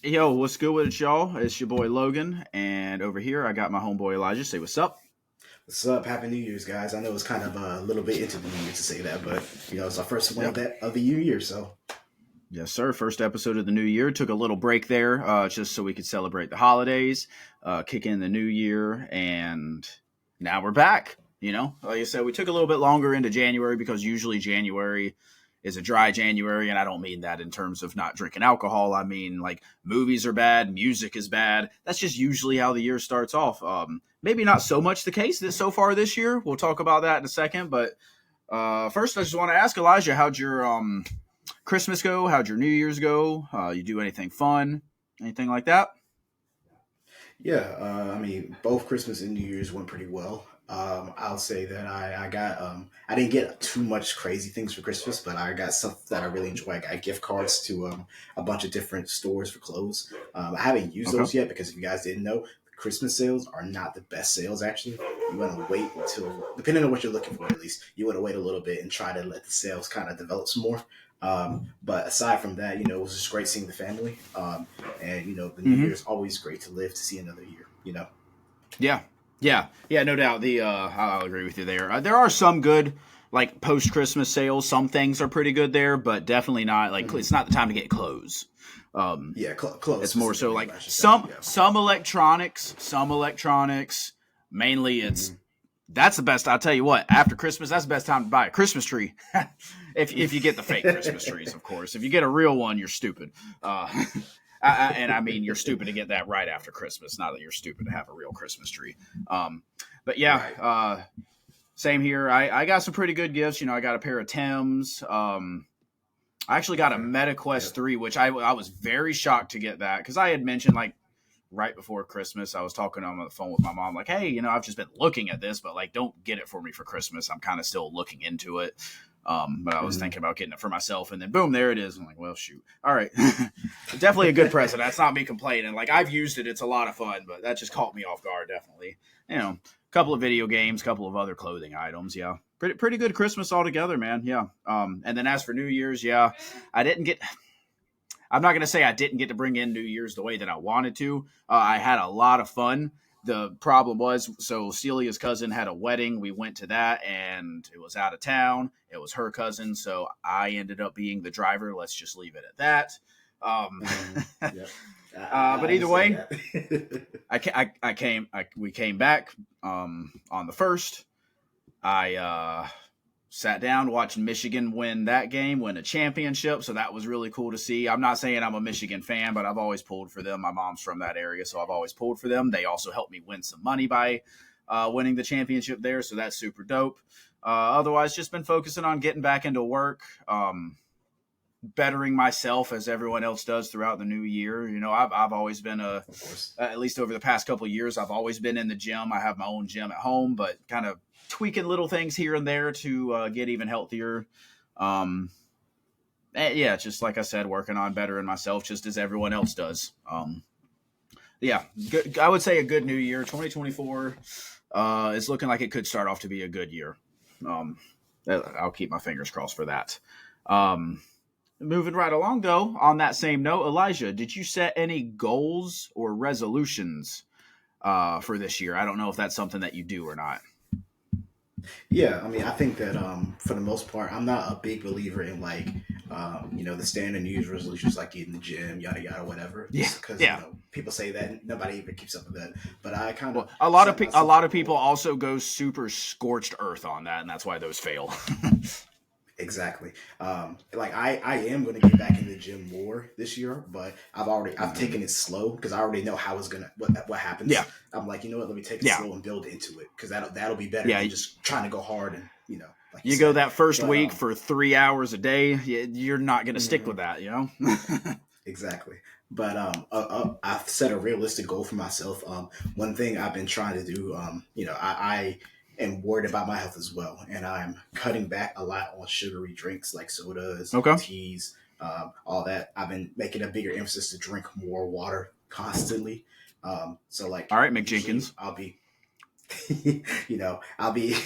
Yo, what's good with it, y'all? It's your boy Logan, and over here I got my homeboy Elijah. Say what's up. What's up? Happy New Year's, guys. I know it's kind of a little bit into the New Year to say that, but it's our first one Yep. of the new year, so Yes, sir. First episode of the new year. Took a little break there, just so we could celebrate the holidays, kick in the new year, and now we're back. Like I said, we took a little bit longer into January because usually January is a dry January, and I don't mean that in terms of not drinking alcohol. I mean like movies are bad, music is bad. That's just usually how the year starts off. Maybe not so much the case this so far this year. We'll talk about that in a second, but first I just want to ask Elijah, how'd your Christmas go? How'd your New Year's go? You do anything fun? Anything like that? yeah. I mean, both Christmas and New Year's went pretty well. I'll say that I didn't get too much crazy things for Christmas, but I got stuff that I really enjoy. I got gift cards to a bunch of different stores for clothes. I haven't used Okay. those yet because if you guys didn't know, Christmas sales are not the best sales. Actually, you want to wait until, depending on what you're looking for, at least you want to wait a little bit and try to let the sales kind of develop some more. But aside from that, it was just great seeing the family. And the New Mm-hmm. Year is always great to live to see another year. Yeah. Yeah. No doubt. I'll agree with you there. There are some good like post Christmas sales. Some things are pretty good there, but definitely not like Hmm. it's not the time to get clothes. Um, Yeah, clothes it's more so specifically, like I should say. some Yeah. some electronics, some electronics. Mainly, it's Hmm. that's the best. I'll tell you what. After Christmas, that's the best time to buy a Christmas tree. If you get the fake Christmas trees, of course. If you get a real one, you're stupid. Uh, and I mean, you're stupid to get that right after Christmas. Not that you're stupid to have a real Christmas tree. Um, but yeah, Right. same here. I got some pretty good gifts. I got a pair of Tims. I actually got a Okay. MetaQuest Yep. 3, which I was very shocked to get that because I had mentioned like right before Christmas, I was talking on the phone with my mom, like, hey, I've just been looking at this, but like, don't get it for me for Christmas. I'm kind of still looking into it. But I was Hmm. thinking about getting it for myself, and then boom, there it is. I'm like, well, shoot. All right. Definitely a good present. That's not me complaining. Like, I've used it. It's a lot of fun, but that just caught me off guard, definitely. A couple of video games, couple of other clothing items. Yeah. Pretty good Christmas altogether, man. Yeah. And then as for New Year's, yeah, I didn't get I'm not going to say I didn't get to bring in New Year's the way that I wanted to. I had a lot of fun. The problem was, so Celia's cousin had a wedding. We went to that, and it was out of town. It was her cousin, so I ended up being the driver. Let's just leave it at that. Um, Hmm. Yep. but I either understand way, that. we came back on the first. I sat down watching Michigan win that game, win a championship. So that was really cool to see. I'm not saying I'm a Michigan fan, but I've always pulled for them. My mom's from that area, so I've always pulled for them. They also helped me win some money by winning the championship there, so that's super dope. Otherwise, just been focusing on getting back into work, bettering myself as everyone else does throughout the new year. I've always been Of course. at least over the past couple of years, I've always been in the gym. I have my own gym at home, but kind of tweaking little things here and there to get even healthier. Um, yeah, just like I said, working on bettering myself just as everyone else does. Yeah, good, I would say a good new year. 2024 is looking like it could start off to be a good year. Um, I'll keep my fingers crossed for that. Um, Moving right along, though, on that same note, Elijah, did you set any goals or resolutions for this year? I don't know if that's something that you do or not. Yeah, I mean, I think that for the most part, I'm not a big believer in like the standard New Year's resolutions like getting the gym, yada yada, whatever. Yeah, Just because yeah. people say that nobody even keeps up with that. But I kind of Well, set a myself a lot of people goal. also go super scorched earth on that, and that's why those fail. Exactly. Like I am going to get back in the gym more this year, but I've Mhm. taken it slow because I already know how it's gonna what Yeah, happens. I'm like, let me take it yeah, slow and build into it because that'll be better yeah. than just trying to go hard and like you You go said. that first But week for 3 hours a day, you're not going to stick with mhm, that. exactly. But I've set a realistic goal for myself. One thing I've been trying to do, I am worried about my health as well, and I'm cutting back a lot on sugary drinks like sodas, Okay. teas, all that. I've been making a bigger emphasis to drink more water constantly. So like All right, usually McJenkins. I'll be I'll be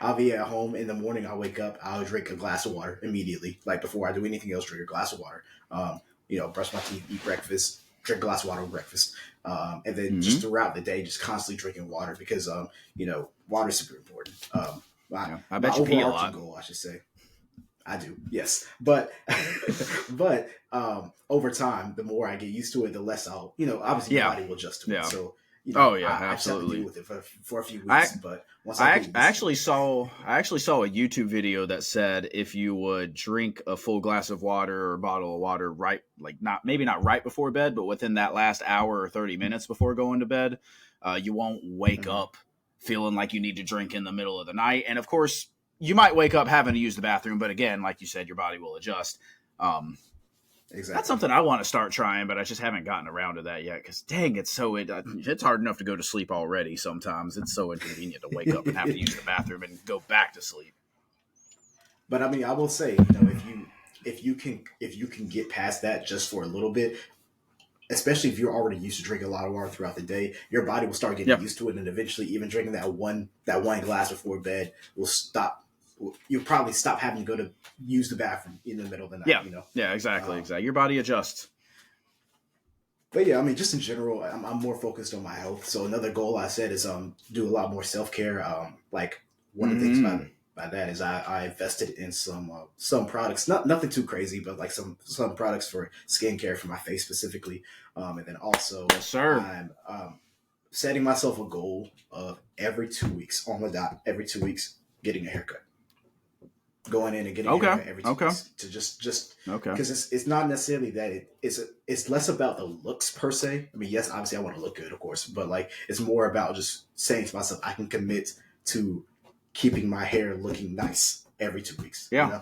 I'll be at home in the morning. I'll wake up. I'll drink a glass of water immediately, like before I do anything else. Drink a glass of water. Brush my teeth, eat breakfast. drink a glass of water with breakfast, and then Mm-hmm. just throughout the day, just constantly drinking water because water is super important. My Yeah, I my bet you pee a overarching lot. goal, I should say. I do, yes, but over time, the more I get used to it, the less I'll, obviously your Yeah, body will adjust to it. yeah. So, Oh yeah, I just have to deal absolutely. with it for a few I weeks. But once I get I used to actually it, saw I actually saw a YouTube video that said if you would drink a full glass of water or bottle of water right, like not maybe not right before bed, but within that last hour or 30 minutes before going to bed, you won't wake Mhm. up feeling like you need to drink in the middle of the night. And of course, you might wake up having to use the bathroom, but again, like you said, your body will adjust. Um, that's Exactly. something I want to start trying, but I just haven't gotten around to that yet. Because dang, it's hard enough to go to sleep already. Sometimes it's so inconvenient to wake up and have to use the bathroom and go back to sleep. But I mean, I will say, if you can get past that just for a little bit, especially if you're already used to drinking a lot of water throughout the day, your body will start getting Yeah, used to it, and eventually, even drinking that one glass before bed will stop. You'll probably stop having to go to use the bathroom in the middle of the night. yeah, yeah. Exactly, Um, exactly. Your body adjusts. but yeah, I mean, just in general, I'm more focused on my health. So another goal I said is do a lot more self care. Like one of the things Mm-hmm. by that is I invested in some products, not nothing too crazy, but like some products for skincare for my face specifically. And then also Yes, sir. I'm setting myself a goal of every 2 weeks on the dot, every 2 weeks getting a haircut, going in and getting a Okay, haircut every two okay, weeks to just okay. because it's not necessarily that it's less about the looks per se. I mean, yes, obviously I want to look good, of course, but like it's more about just saying to myself, I can commit to keeping my hair looking nice every 2 weeks. Yeah.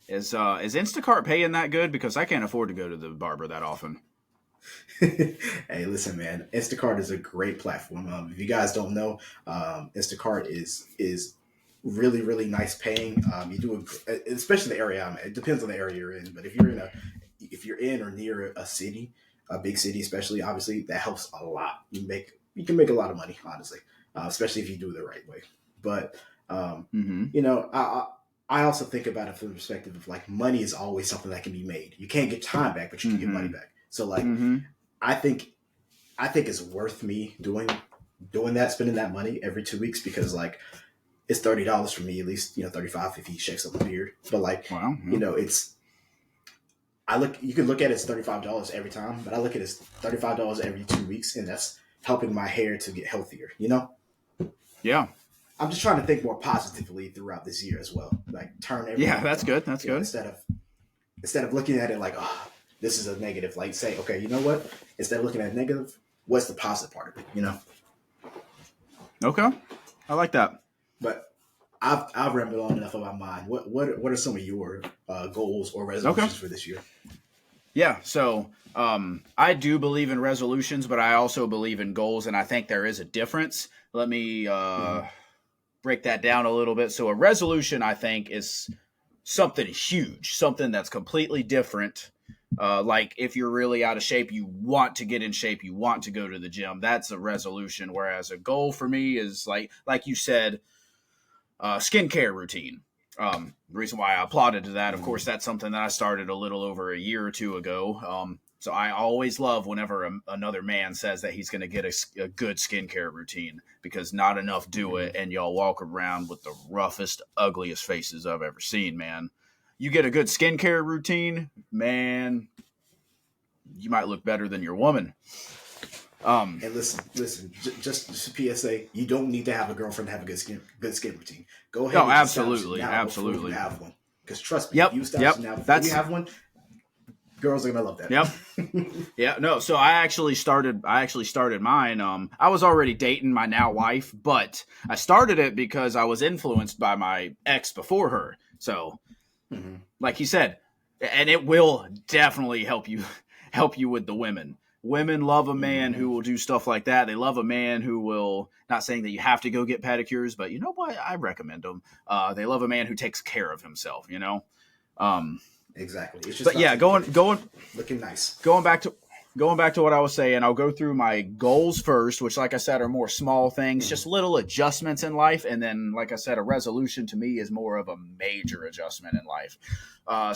Is Instacart paying that good? Because I can't afford to go to the barber that often. Hey, listen, man, Instacart is a great platform. If you guys don't know, Instacart is really really nice paying. You do especially the area I'm in. It depends on the area you're in, but if you're in or near a city, a big city, especially, obviously that helps a lot. You can make a lot of money, honestly, especially if you do it the right way. But Mm-hmm. you know, I also think about it from the perspective of like money is always something that can be made. You can't get time back, but you can get money Mm-hmm. back. So like Mm-hmm. I think I think it's worth me doing that, spending that money every 2 weeks because like it's $30 for me at least, 35 if he shakes up my beard. But like, Well, yeah. it's you can look at it as $35 every time, but I look at it as $35 every 2 weeks, and that's helping my hair to get healthier. Yeah. I'm just trying to think more positively throughout this year as well. Like turn Yeah, everything that's from good. That's good. instead of looking at it like, oh, this is a negative. Like say, okay, you know what? Instead of looking at negative, what's the positive part of it? Okay. I like that. But I've rambled on enough about mine. What are some of your goals or Okay. resolutions for this year? Yeah. So I do believe in resolutions, but I also believe in goals, and I think there is a difference. Let me Mm-hmm. break that down a little bit. So a resolution, I think, is something huge, something that's completely different. Like if you're really out of shape, you want to get in shape, you want to go to the gym. That's a resolution. Whereas a goal for me is like you said, skincare routine. The reason why I applauded to that, of Mm-hmm. course, that's something that I started a little over a year or two ago. So I always love whenever another man says that he's going to get a good skincare routine because not enough do Mm-hmm. it, and y'all walk around with the roughest, ugliest faces I've ever seen, man. You get a good skincare routine, man, you might look better than your woman. Um, And listen. Just a PSA: you don't need to have a girlfriend to have a good skin routine. Go ahead no, and establish it absolutely, now before you absolutely. have one. Because trust me, if Yep, you establish yep. it now before you That's have one, girls are gonna love that. yep. Yeah, no. So I actually started mine. I was already dating my now wife, but I started it because I was influenced by my ex before her. So, Mm-hmm. like you said, and it will definitely help you with the women. Women love a man Mm-hmm. who will do stuff like that. They love a man who will, not saying that you have to go get pedicures, but you know what? I recommend them. They love a man who takes care of himself. Um, Exactly. It's just but about yeah, taking care going of yourself, going looking nice. going back to what I was saying, I'll go through my goals first, which, like I said, are more small things, Mm-hmm. just little adjustments in life, and then, like I said, a resolution to me is more of a major adjustment in life.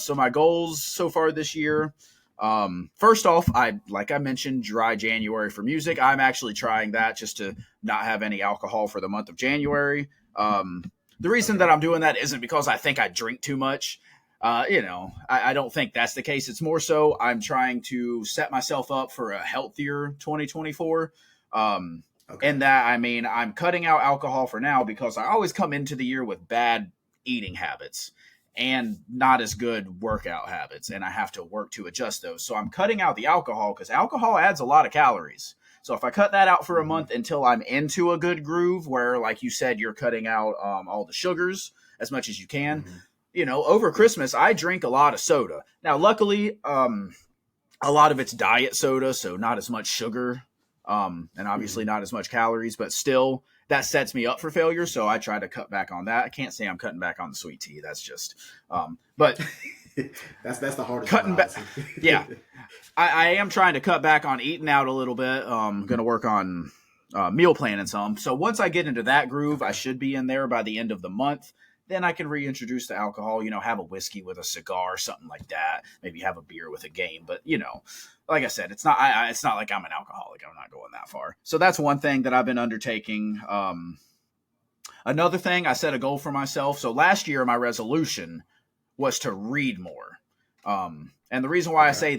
So my goals so far this year, First off, like I mentioned, dry January for music. I'm actually trying that just to not have any alcohol for the month of January. The reason that Okay. I'm doing that isn't because I think I drink too much. I don't think that's the case. It's more so I'm trying to set myself up for a healthier 2024. Um, Okay. and that, I mean, I'm cutting out alcohol for now because I always come into the year with bad eating habits and not as good workout habits, and I have to work to adjust those. So I'm cutting out the alcohol because alcohol adds a lot of calories. So if I cut that out for a Hmm. month until I'm into a good groove, where like you said, you're cutting out all the sugars as much as you can. Hmm. Over Yeah. Christmas, I drink a lot of soda. Now, luckily, a lot of it's diet soda, so not as much sugar, and obviously Hmm. not as much calories, but still that sets me up for failure. So I try to cut back on that. I can't say I'm cutting back on the sweet tea. That's just, but That's the hardest one, cutting back. honestly. Yeah, I am trying to cut back on eating out a little bit. Going to work on meal planning some. So once I get into that groove, I Okay. should be in there by the end of the month. Then I can reintroduce the alcohol. Have a whiskey with a cigar, something like that. Maybe have a beer with a game. But like I said, it's not. It's not like I'm an alcoholic. I'm not going that far. So that's one thing that I've been undertaking. Another thing, I set a goal for myself. So last year, my resolution was to read more. And the reason why I Okay. say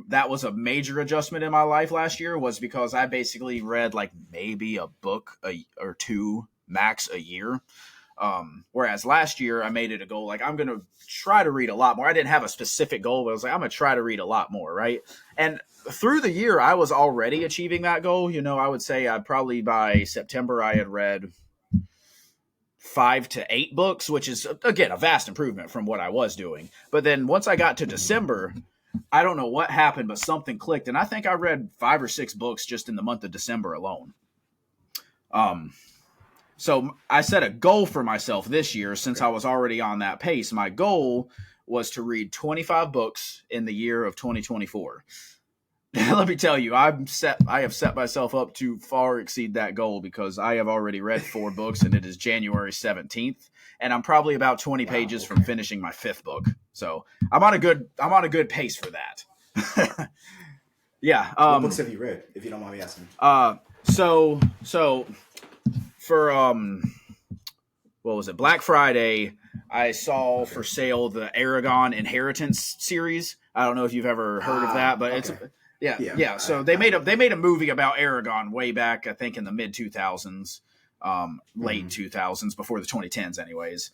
that was a major adjustment in my life last year was because I basically read like maybe a book or two max a year. Whereas last year I made it a goal like I'm gonna try to read a lot more. I didn't have a specific goal, but I was like I'm gonna try to read a lot more, right? And through the year I was already achieving that goal. I would say I probably by September I had read 5 to 8 books, which is again a vast improvement from what I was doing. But then once I got to Hmm. December, I don't know what happened, but something clicked, and I think I read 5 or 6 books just in the month of December alone. Um, so I set a goal for myself this year since Okay. I was already on that pace. My goal was to read 25 books in the year of 2024. Let me tell you, I have set myself up to far exceed that goal because I have already read 4 books and it is January 17th, and I'm probably about 20 Wow. pages from Okay. finishing my 5th book. So I'm on a good pace for that. Yeah. What books have you read, if you don't mind me asking? So for what was it? Black Friday, I saw for Okay. sale the Aragon Inheritance series. I don't know if you've ever heard of that, Ah. but it's Okay. yeah, Yeah. yeah. So they I made a have. they made a movie about Aragon way back, I think in the mid 2000s, late Hmm. 2000s, before the 2010s, anyways.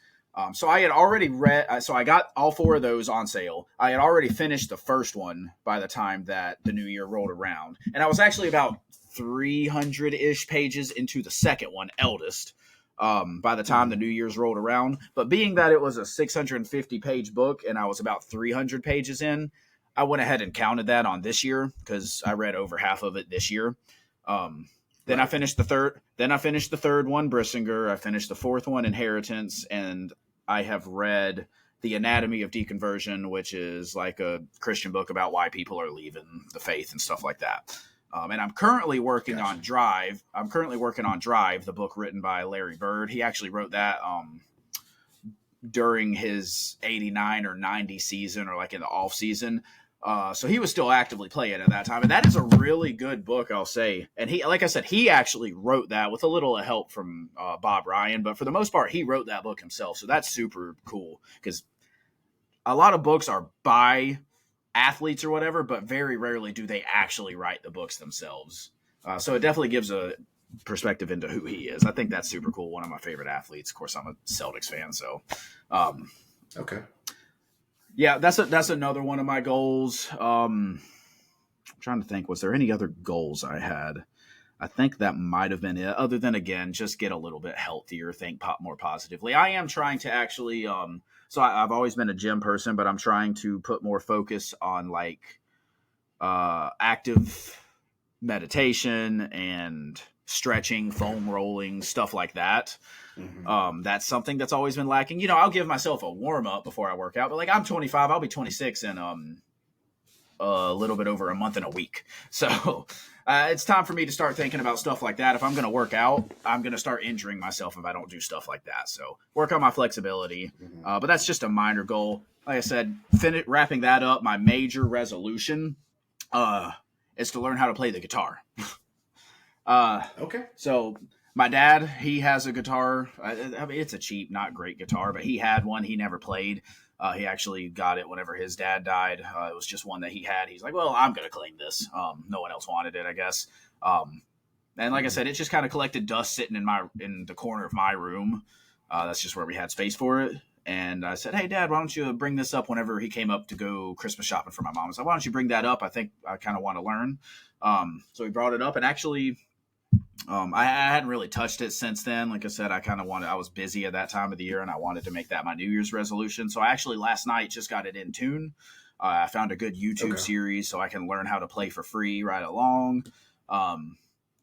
So I had already read. So I got all 4 of those on sale. I had already finished the first one by the time that the new year rolled around, and I was actually about 300-ish pages into the second one, Eldest, by the time the Hmm. New Year's rolled around. But being that it was a 650-page book and I was about 300 pages in, I went ahead and counted that on this year because I read over half of it this year. Um, then I Right. finished the third. Then I finished the third one, Brissinger. I finished the fourth one, Inheritance, and I have read The Anatomy of Deconversion, which is like a Christian book about why people are leaving the faith and stuff like that. And I'm currently working Gotcha. on Drive. I'm currently working on Drive, the book written by Larry Bird. He actually wrote that during his 89 or 90 season or like in the off season. So he was still actively playing at that time. And that is a really good book, I'll say. And he, like I said, he actually wrote that with a little help from Bob Ryan. But for the most part, he wrote that book himself. So that's super cool because a lot of books are by athletes or whatever, but very rarely do they actually write the books themselves. So it definitely gives a perspective into who he is. I think that's super cool. One of my favorite athletes. Of course, I'm a Celtics fan, so um, Okay. yeah, that's another one of my goals. I'm trying to think, was there any other goals I had? I think that might have been it. Other than again, just get a little bit healthier, think more positively. I am trying to actually. So I've always been a gym person, but I'm trying to put more focus on like active meditation and stretching, foam rolling, stuff like that. Hmm. That's something that's always been lacking. I'll give myself a warm up before I work out, but like I'm 25, I'll be 26 in a little bit over a month and a week. So it's time for me to start thinking about stuff like that. If I'm going to work out, I'm going to start injuring myself if I don't do stuff like that. So work on my flexibility. Hmm. But that's just a minor goal. like I said, wrapping that up, my major resolution uh, is to learn how to play the guitar. Uh, Okay. so my dad, he has a guitar. I mean, it's a cheap, not great guitar, but he had one. He never played. He actually got it whenever his dad died. It was just one that he had. He's like, well, I'm going to claim this. No one else wanted it, I guess. And like I said, it just kind of collected dust sitting in the corner of my room. That's just where we had space for it. And I said, hey, Dad, why don't you bring this up whenever he came up to go Christmas shopping for my mom? I said, why don't you bring that up? I think I kind of want to learn. So he brought it up, and actually, I hadn't really touched it since then. Like I said, I was busy at that time of the year, and I wanted to make that my New Year's resolution. So I actually last night just got it in tune. I found a good YouTube Okay. series so I can learn how to play for free right along.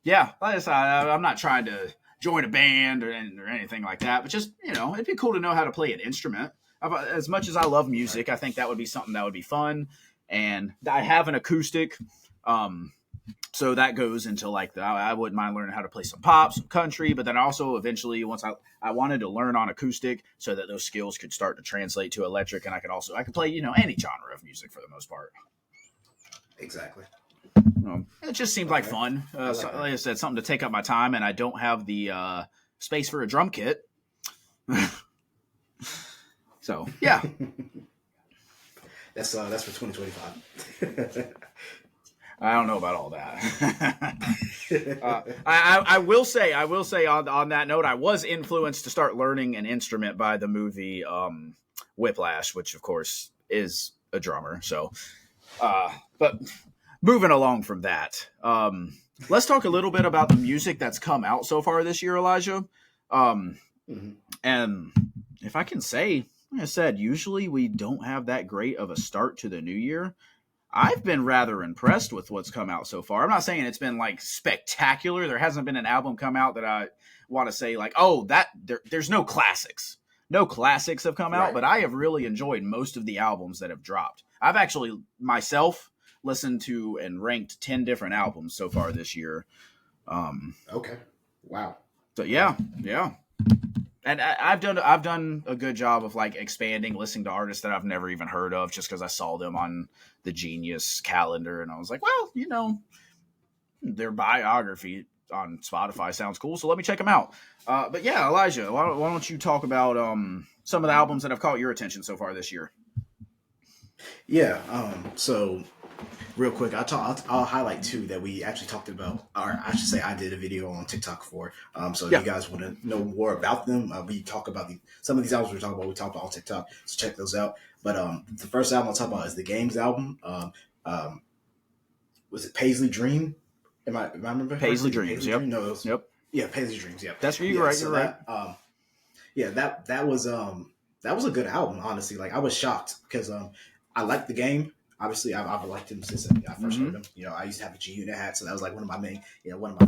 Yeah, like I said, I'm not trying to join a band or anything like that, but just, it'd be cool to know how to play an instrument. As much as I love Right. music, I think that would be something that would be fun. And I have an acoustic. Um, so that goes into like I wouldn't mind learning how to play some pop, some country, but then also eventually once I wanted to learn on acoustic so that those skills could start to translate to electric, and I could play any genre of music for the most part. Exactly. It just seemed like Okay. fun. I like Like that. I said, something to take up my time, and I don't have the space for a drum kit. So yeah, That's for 2025. I don't know about all that. I will say on that note, I was influenced to start learning an instrument by the movie Whiplash, which of course is a drummer. So, but moving along from that, let's talk a little bit about the music that's come out so far this year, Elijah. Um, Mhm. and if I can say, like I said, usually we don't have that great of a start to the new year. I've been rather impressed with what's come out so far. I'm not saying it's been like spectacular. There hasn't been an album come out that I want to say like, oh, there's no classics. No classics have come out, Right. but I have really enjoyed most of the albums that have dropped. I've actually myself listened to and ranked 10 different albums so far this year. Um, Okay. Wow. so Okay. yeah, yeah. And I've done a good job of like expanding, listening to artists that I've never even heard of, just because I saw them on the Genius calendar, and I was like, well, their biography on Spotify sounds cool, so let me check them out. But yeah, Elijah, why don't you talk about some of the albums that have caught your attention so far this year? Yeah. So real quick, I'll highlight two that we actually talked about, or I should say, I did a video on TikTok for. So if you Yeah. guys want to know more about them, we talk about some of these albums we're talking about. We talked about on TikTok, so check those out. But the first album I'll talk about is the Games album. Um, was it Paisley Dream? Am I remember Paisley correctly? Is it Dreams. Paisley Yep. Dream? No, it was, Yep. yeah, Paisley Dreams. Yep. That's you're Yeah. right. So You're right. yeah, that was a good album. Honestly, like I was shocked because I liked the game. Obviously, I've liked him since I first heard Mm-hmm. him. I used to have a G Unit hat, so that was like one of my favorite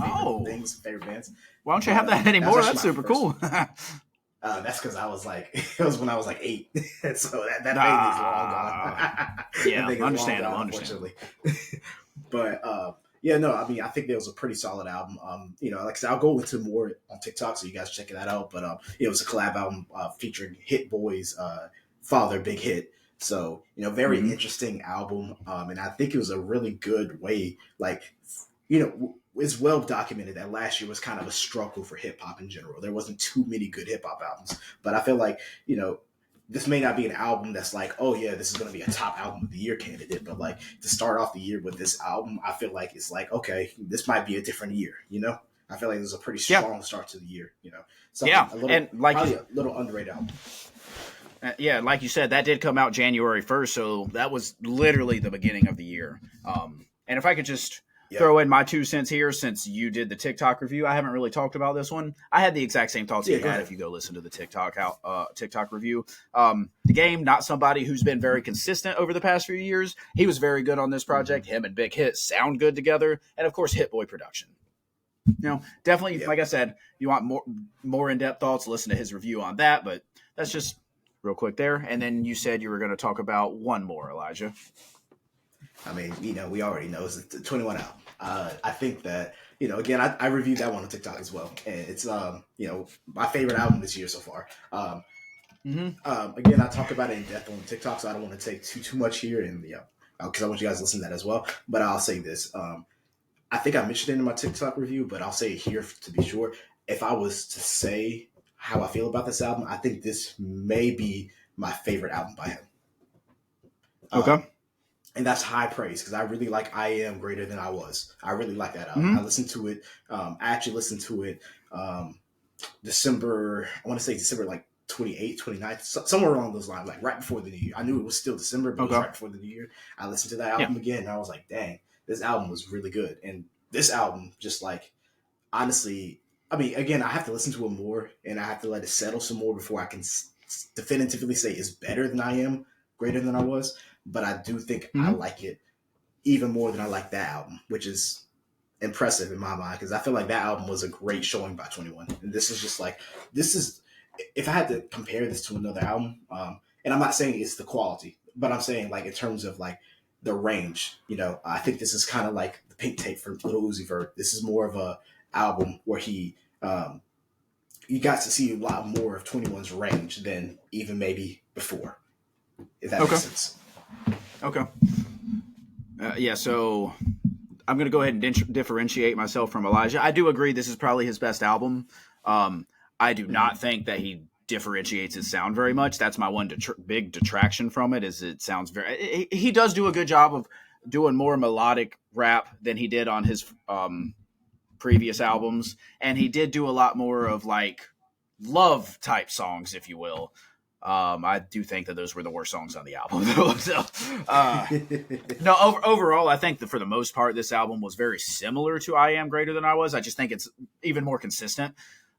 Oh, things, favorite bands. why don't you But have that that was anymore? actually That's my super first. cool. That's because I was like, it was when I was like 8, so that thing is long gone. Ah, That yeah, thing is long understandable. gone, Understandable. unfortunately. But yeah, no, I mean, I think it was a pretty solid album. Like I said, I'll go into more on TikTok, so you guys check that out. But it was a collab album featuring Hit Boy's father, Big Hit. So very Mm-hmm. interesting album, and I think it was a really good way. Like, it's well documented that last year was kind of a struggle for hip hop in general. There wasn't too many good hip hop albums, but I feel like this may not be an album that's like, oh yeah, this is going to be a top album of the year candidate, but like to start off the year with this album, I feel like it's like, okay, this might be a different year. I feel like this is a pretty Yeah, strong start to the year. Something yeah, a little, and like you, probably a little underrated album. yeah, like you said, that did come out January 1st, so that was literally the beginning of the year. And if I could just Yep. throw in my 2 cents here, since you did the TikTok review, I haven't really talked about this one. I had the exact same thoughts Yeah. he Go had. ahead. If you go listen to the TikTok review, the game, not somebody who's been very consistent over the past few years. He was very good on this project. Mm-hmm. Him and Big Hit sound good together, and of course, Hit Boy production. Definitely, like Yep. I said, you want more in depth thoughts, listen to his review on that. But that's just real quick there. And then you said you were going to talk about one more, Elijah. I mean, we already know it's the 21 album. I think that, again, I reviewed that one on TikTok as well. And it's, my favorite album this year so far. Mm-hmm. Again, I talk about it in depth on TikTok, so I don't want to take too much here, and because I want you guys to listen to that as well. But I'll say this: I think I mentioned it in my TikTok review, but I'll say it here to be sure. If I was to say how I feel about this album, I think this may be my favorite album by him. Okay. And that's high praise because I really like I Am Greater Than I Was. I really like that album. I Mm-hmm. listened to it. I actually listened to it December, I want to say December like 28th, 29th, somewhere along those lines, like right before the new year. I knew it was still December, but it was Okay. right before the new year. I listened to that Yeah. album again and I was like, dang, this album was really good. And this album, just like, honestly, I mean, again, I have to listen to it more and I have to let it settle some more before I can definitively say it's better than I Am Greater Than I Was. But I do think I Mm-hmm. like it even more than I like that album, which is impressive in my mind because I feel like that album was a great showing by 21. And this is just like, this is, if I had to compare this to another album, and I'm not saying it's the quality, but I'm saying like in terms of like the range, I think this is kind of like the Pink Tape for Little Uzi Vert. This is more of a album where you got to see a lot more of 21's range than even maybe before, if that Okay. makes sense. Okay. Yeah. So I'm going to go ahead and differentiate myself from Elijah. I do agree this is probably his best album. I do not Mm-hmm. think that he differentiates his sound very much. That's my one big detraction from it. Is it sounds very. He does do a good job of doing more melodic rap than he did on his previous albums, and he did do a lot more of like love type songs, if you will. I do think that those were the worst songs on the album, though. So, no, overall, I think that for the most part, this album was very similar to I Am Greater Than I Was. I just think it's even more consistent.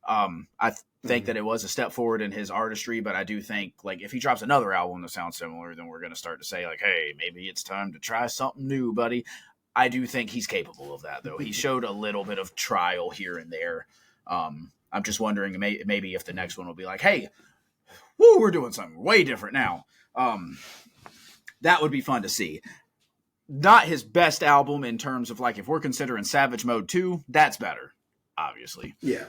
I think Mm-hmm. that it was a step forward in his artistry, but I do think like if he drops another album that sounds similar, then we're going to start to say like, hey, maybe it's time to try something new, buddy. I do think he's capable of that, though. He showed a little bit of trial here and there. I'm just wondering maybe if the next one will be like, hey, woo, we're doing something way different now. That would be fun to see. Not his best album in terms of like if we're considering Savage Mode 2, that's better, obviously. Yeah.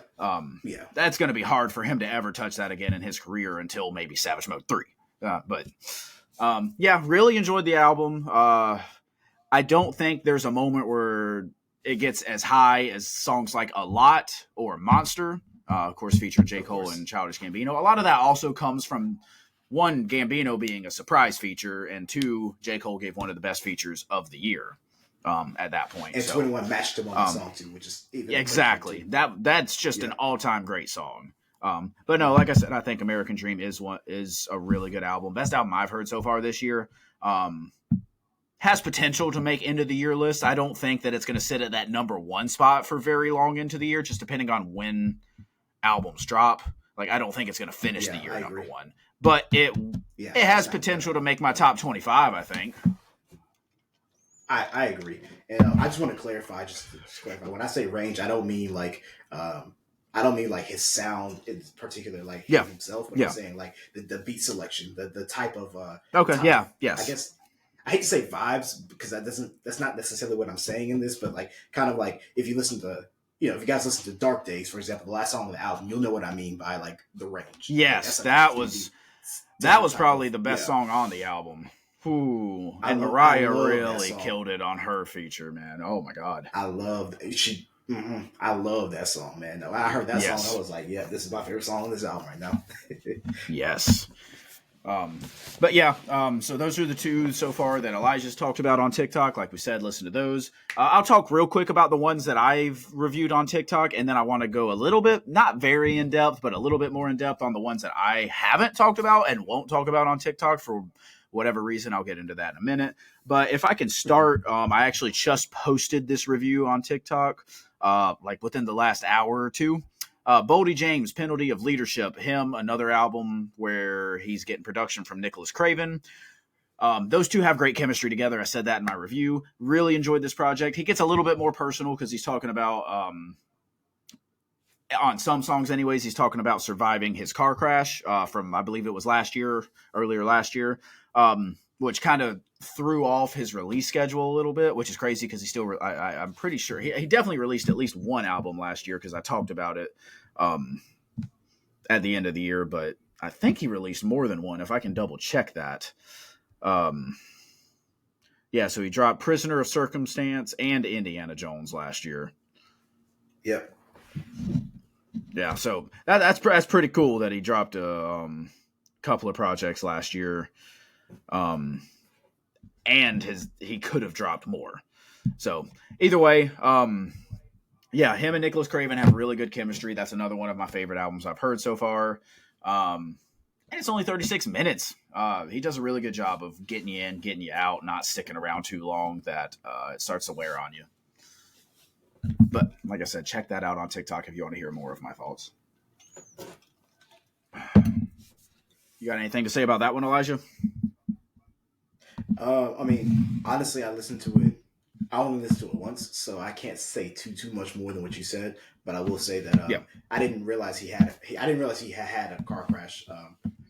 Yeah. That's going to be hard for him to ever touch that again in his career until maybe Savage Mode 3. But yeah, really enjoyed the album. I don't think there's a moment where it gets as high as songs like A Lot or Monster, of course, featuring J. Cole and Childish Gambino. A lot of that also comes from, one, Gambino being a surprise feature, and two, J. Cole gave one of the best features of the year at that point. And so, 21 matched him on the song too, which is even exactly. That's just an all-time great song. But no, like I said, I think American Dream is a really good album. Best album I've heard so far this year. Has potential to make end of the year list. I don't think that it's going to sit at that number one spot for very long into the year, just depending on when albums drop. Like, I don't think it's going to finish the year number one, but it has potential to make my top 25. I think. I agree, and I just want to clarify. Just to clarify, when I say range, I don't mean like his sound in particular, like himself. But I'm saying like the beat selection, the type of yes. I guess I hate to say vibes because that's not necessarily what I'm saying in this, but like kind of like if you listen to if you guys listen to Dark Days, for example, the last song of the album, you'll know what I mean by like the range. Yes, like, that was probably the best song on the album. Ooh, and Mariah really killed it on her feature, man. Oh my god, I love that song, man. When I heard that song, I was like, yeah, this is my favorite song on this album right now. Yes. But yeah, so those are the two so far that Elijah's talked about on TikTok. Like we said, listen to those. I'll talk real quick about the ones that I've reviewed on TikTok, and then I want to go a little bit, not very in depth, but a little bit more in depth on the ones that I haven't talked about and won't talk about on TikTok for whatever reason. I'll get into that in a minute. But if I can start, I actually just posted this review on TikTok, like within the last hour or two. Boldy James, Penalty of Leadership, him, another album where he's getting production from Nicholas Craven. Those two have great chemistry together. I said that in my review. Really enjoyed this project. He gets a little bit more personal because he's talking about, on some songs anyways, he's talking about surviving his car crash from, I believe it was earlier last year, which kind of threw off his release schedule a little bit, which is crazy because he still, I'm pretty sure, he definitely released at least one album last year because I talked about it at the end of the year, but I think he released more than one. If I can double check that. Um, yeah, so he dropped Prisoner of Circumstance and Indiana Jones last year. Yep. Yeah, so that's pretty cool that he dropped a couple of projects last year, and he could have dropped more. So either way, yeah, him and Nicholas Craven have really good chemistry. That's another one of my favorite albums I've heard so far. And it's only 36 minutes. He does a really good job of getting you in, getting you out, not sticking around too long that it starts to wear on you. But like I said, check that out on TikTok if you want to hear more of my thoughts. You got anything to say about that one, Elijah? I mean, honestly, I listened to it. I only listened to it once, so I can't say too much more than what you said. But I will say that Yeah. I didn't realize he had had a car crash.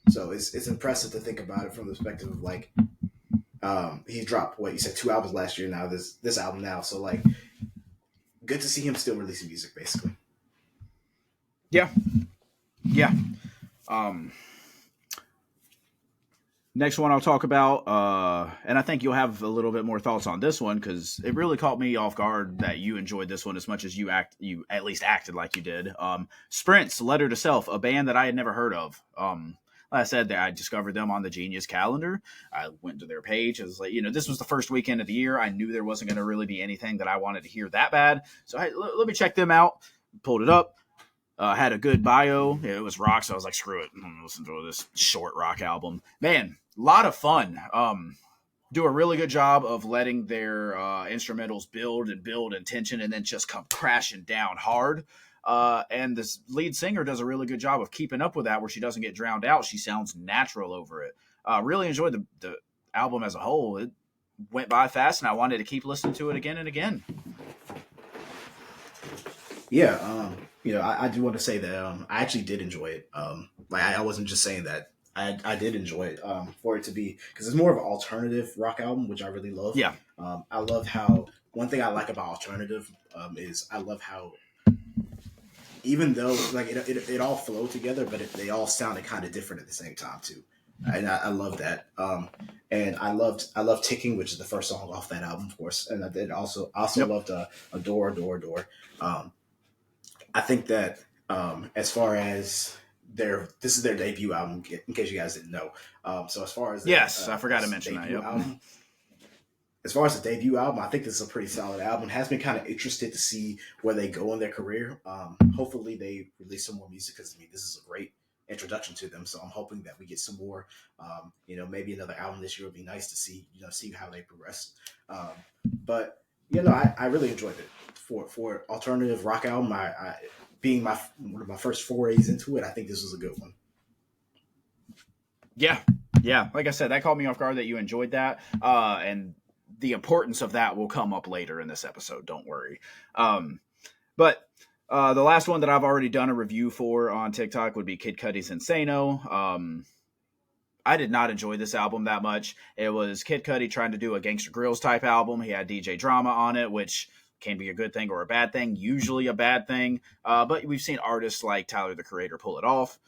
So it's impressive to think about it from the perspective of like he dropped what you said 2 albums last year. Now this album now, so like good to see him still releasing music, basically. Yeah. Next one I'll talk about, and I think you'll have a little bit more thoughts on this one because it really caught me off guard that you enjoyed this one as much as you at least acted like you did. Sprint's Letter to Self, a band that I had never heard of. Like I said, I discovered them on the Genius calendar. I went to their page. I was like, this was the first weekend of the year. I knew there wasn't going to really be anything that I wanted to hear that bad. So let me check them out. Pulled it up. Had a good bio. It was rock, so I was like, screw it. I'm going to listen to this short rock album. Man, a lot of fun. Do a really good job of letting their instrumentals build in tension and then just come crashing down hard. And this lead singer does a really good job of keeping up with that where she doesn't get drowned out. She sounds natural over it. Really enjoyed the album as a whole. It went by fast, and I wanted to keep listening to it again and again. Yeah, I do want to say that I actually did enjoy it. Like I wasn't just saying that. I did enjoy it for it to be because it's more of an alternative rock album, which I really love. Yeah. I love how one thing I like about alternative is I love how even though like it all flowed together, but they all sounded kind of different at the same time too, and I love that. And I loved Ticking, which is the first song off that album, of course, and I did also Yep. loved Adore. I think that as far as this is their debut album, in case you guys didn't know. So as far as Yes, I forgot to mention that. Yep. Album, as far as the debut album, I think this is a pretty solid album. Has been kind of interested to see where they go in their career. Hopefully, they release some more music because this is a great introduction to them. So I'm hoping that we get some more. Maybe another album this year would be nice to see. See how they progress. But I really enjoyed it for alternative rock album. I being one of my first forays into it, I think this was a good one. Yeah. Like I said, that caught me off guard that you enjoyed that, and the importance of that will come up later in this episode. Don't worry. But the last one that I've already done a review for on TikTok would be Kid Cudi's Insano. I did not enjoy this album that much. It was Kid Cudi trying to do a Gangsta Grillz type album. He had DJ Drama on it, which can be a good thing or a bad thing, usually a bad thing. But we've seen artists like Tyler, the Creator, pull it off.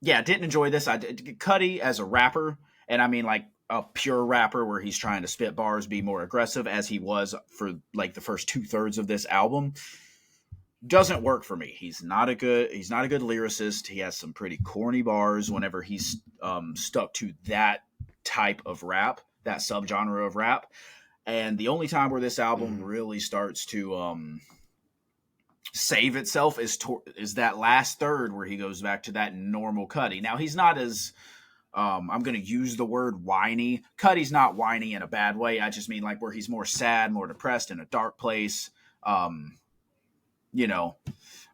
Yeah, didn't enjoy this. I did Cudi as a rapper, and I mean like a pure rapper where he's trying to spit bars, be more aggressive as he was for like the first 2/3 of this album. Doesn't work for me. He's not a good lyricist. He has some pretty corny bars whenever he's stuck to that type of rap, that subgenre of rap. And the only time where this album really starts to save itself is that last third where he goes back to that normal Cudi. Now he's not as I'm going to use the word whiny. Cudi's not whiny in a bad way. I just mean like where he's more sad, more depressed, in a dark place.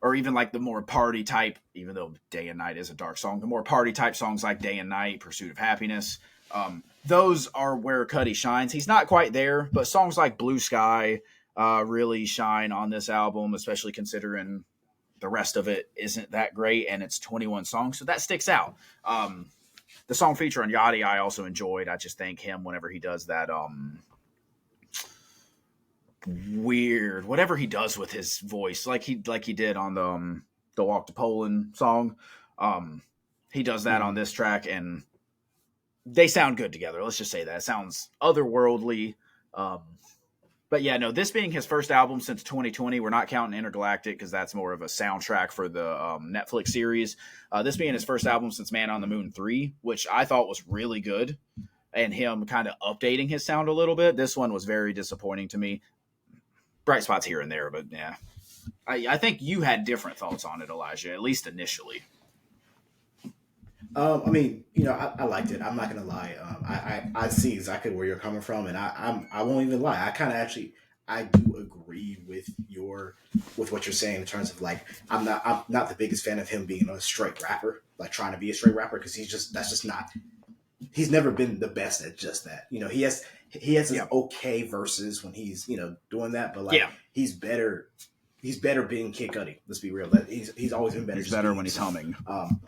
Or even like the more party type, even though Day and Night is a dark song, the more party type songs like Day and Night, Pursuit of Happiness. Those are where Cudi shines. He's not quite there, but songs like Blue Sky really shine on this album, especially considering the rest of it isn't that great, and it's 21 songs, so that sticks out. The song feature on Yachty I also enjoyed. I just think him whenever he does that weird whatever he does with his voice, like he did on the the Walk to Poland song. He does that on Mhm. this track, and they sound good together. Let's just say that. It sounds otherworldly. Um, but yeah, no, this being his first album since 2020, we're not counting Intergalactic because that's more of a soundtrack for the Netflix series. This being his first album since Man on the Moon 3, which I thought was really good, and him kind of updating his sound a little bit. This one was very disappointing to me. Bright spots here and there, but yeah. I think you had different thoughts on it, Elijah, at least initially. I mean, I liked it. I'm not gonna lie. I see exactly where you're coming from, and I won't even lie. I kind of actually I do agree with what you're saying in terms of like I'm not the biggest fan of him being a straight rapper, like trying to be a straight rapper because that's just not. He's never been the best at just that. He has his Yeah. okay verses when he's doing that, but like Yeah. he's better. He's better being Kid Cudi. Let's be real. That he's always been better. He's Just better being when he's himself. humming.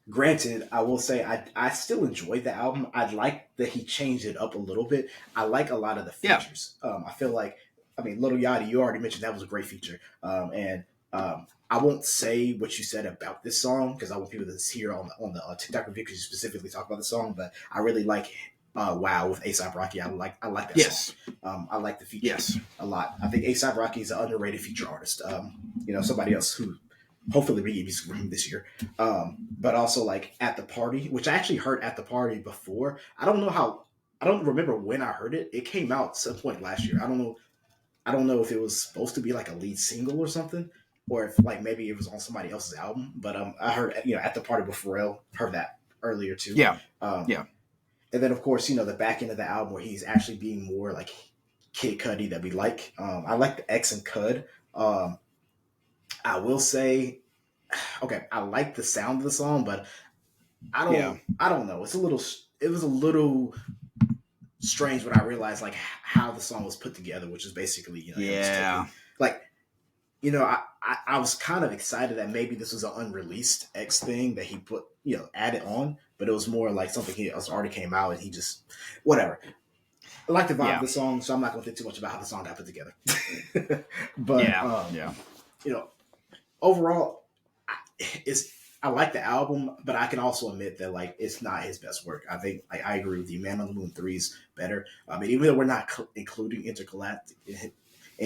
Granted, I will say I still enjoyed the album. I like that he changed it up a little bit. I like a lot of the Yeah. features. I feel like, Little Yachty, you already mentioned that was a great feature. And I won't say what you said about this song because I want people to hear on the TikTok review because you specifically talk about the song. But I really like "Wow" with A$AP Rocky. I like that Yes. song. I like the feature Yes. a lot. I think A$AP Rocky is an underrated feature artist. Somebody else who hopefully we get music from him this year. But also like At the Party, which I actually heard At the Party before. I don't remember when I heard it. It came out some point last year. I don't know if it was supposed to be like a lead single or something, or if like maybe it was on somebody else's album. But I heard At the Party with Pharrell. Heard that earlier too. Yeah. Um, Yeah. and then of course the back end of the album where he's actually being more like Kid Cudi that we like. I like the X and Cud. I will say, okay, I like the sound of the song, but Yeah. I don't know. It was a little strange when I realized like how the song was put together, which is basically him just Yeah. taking like I was kind of excited that maybe this was an unreleased X thing that he put added on, but it was more like something he already came out and he just whatever. I like the vibe of Yeah. the song, so I'm not going to think too much about how the song got put together. But Yeah. Yeah. you know, overall, it's I like the album, but I can also admit that like it's not his best work. I think like I agree with you. Man on the Moon 3 is better. I mean, even though we're not including Intergalactic in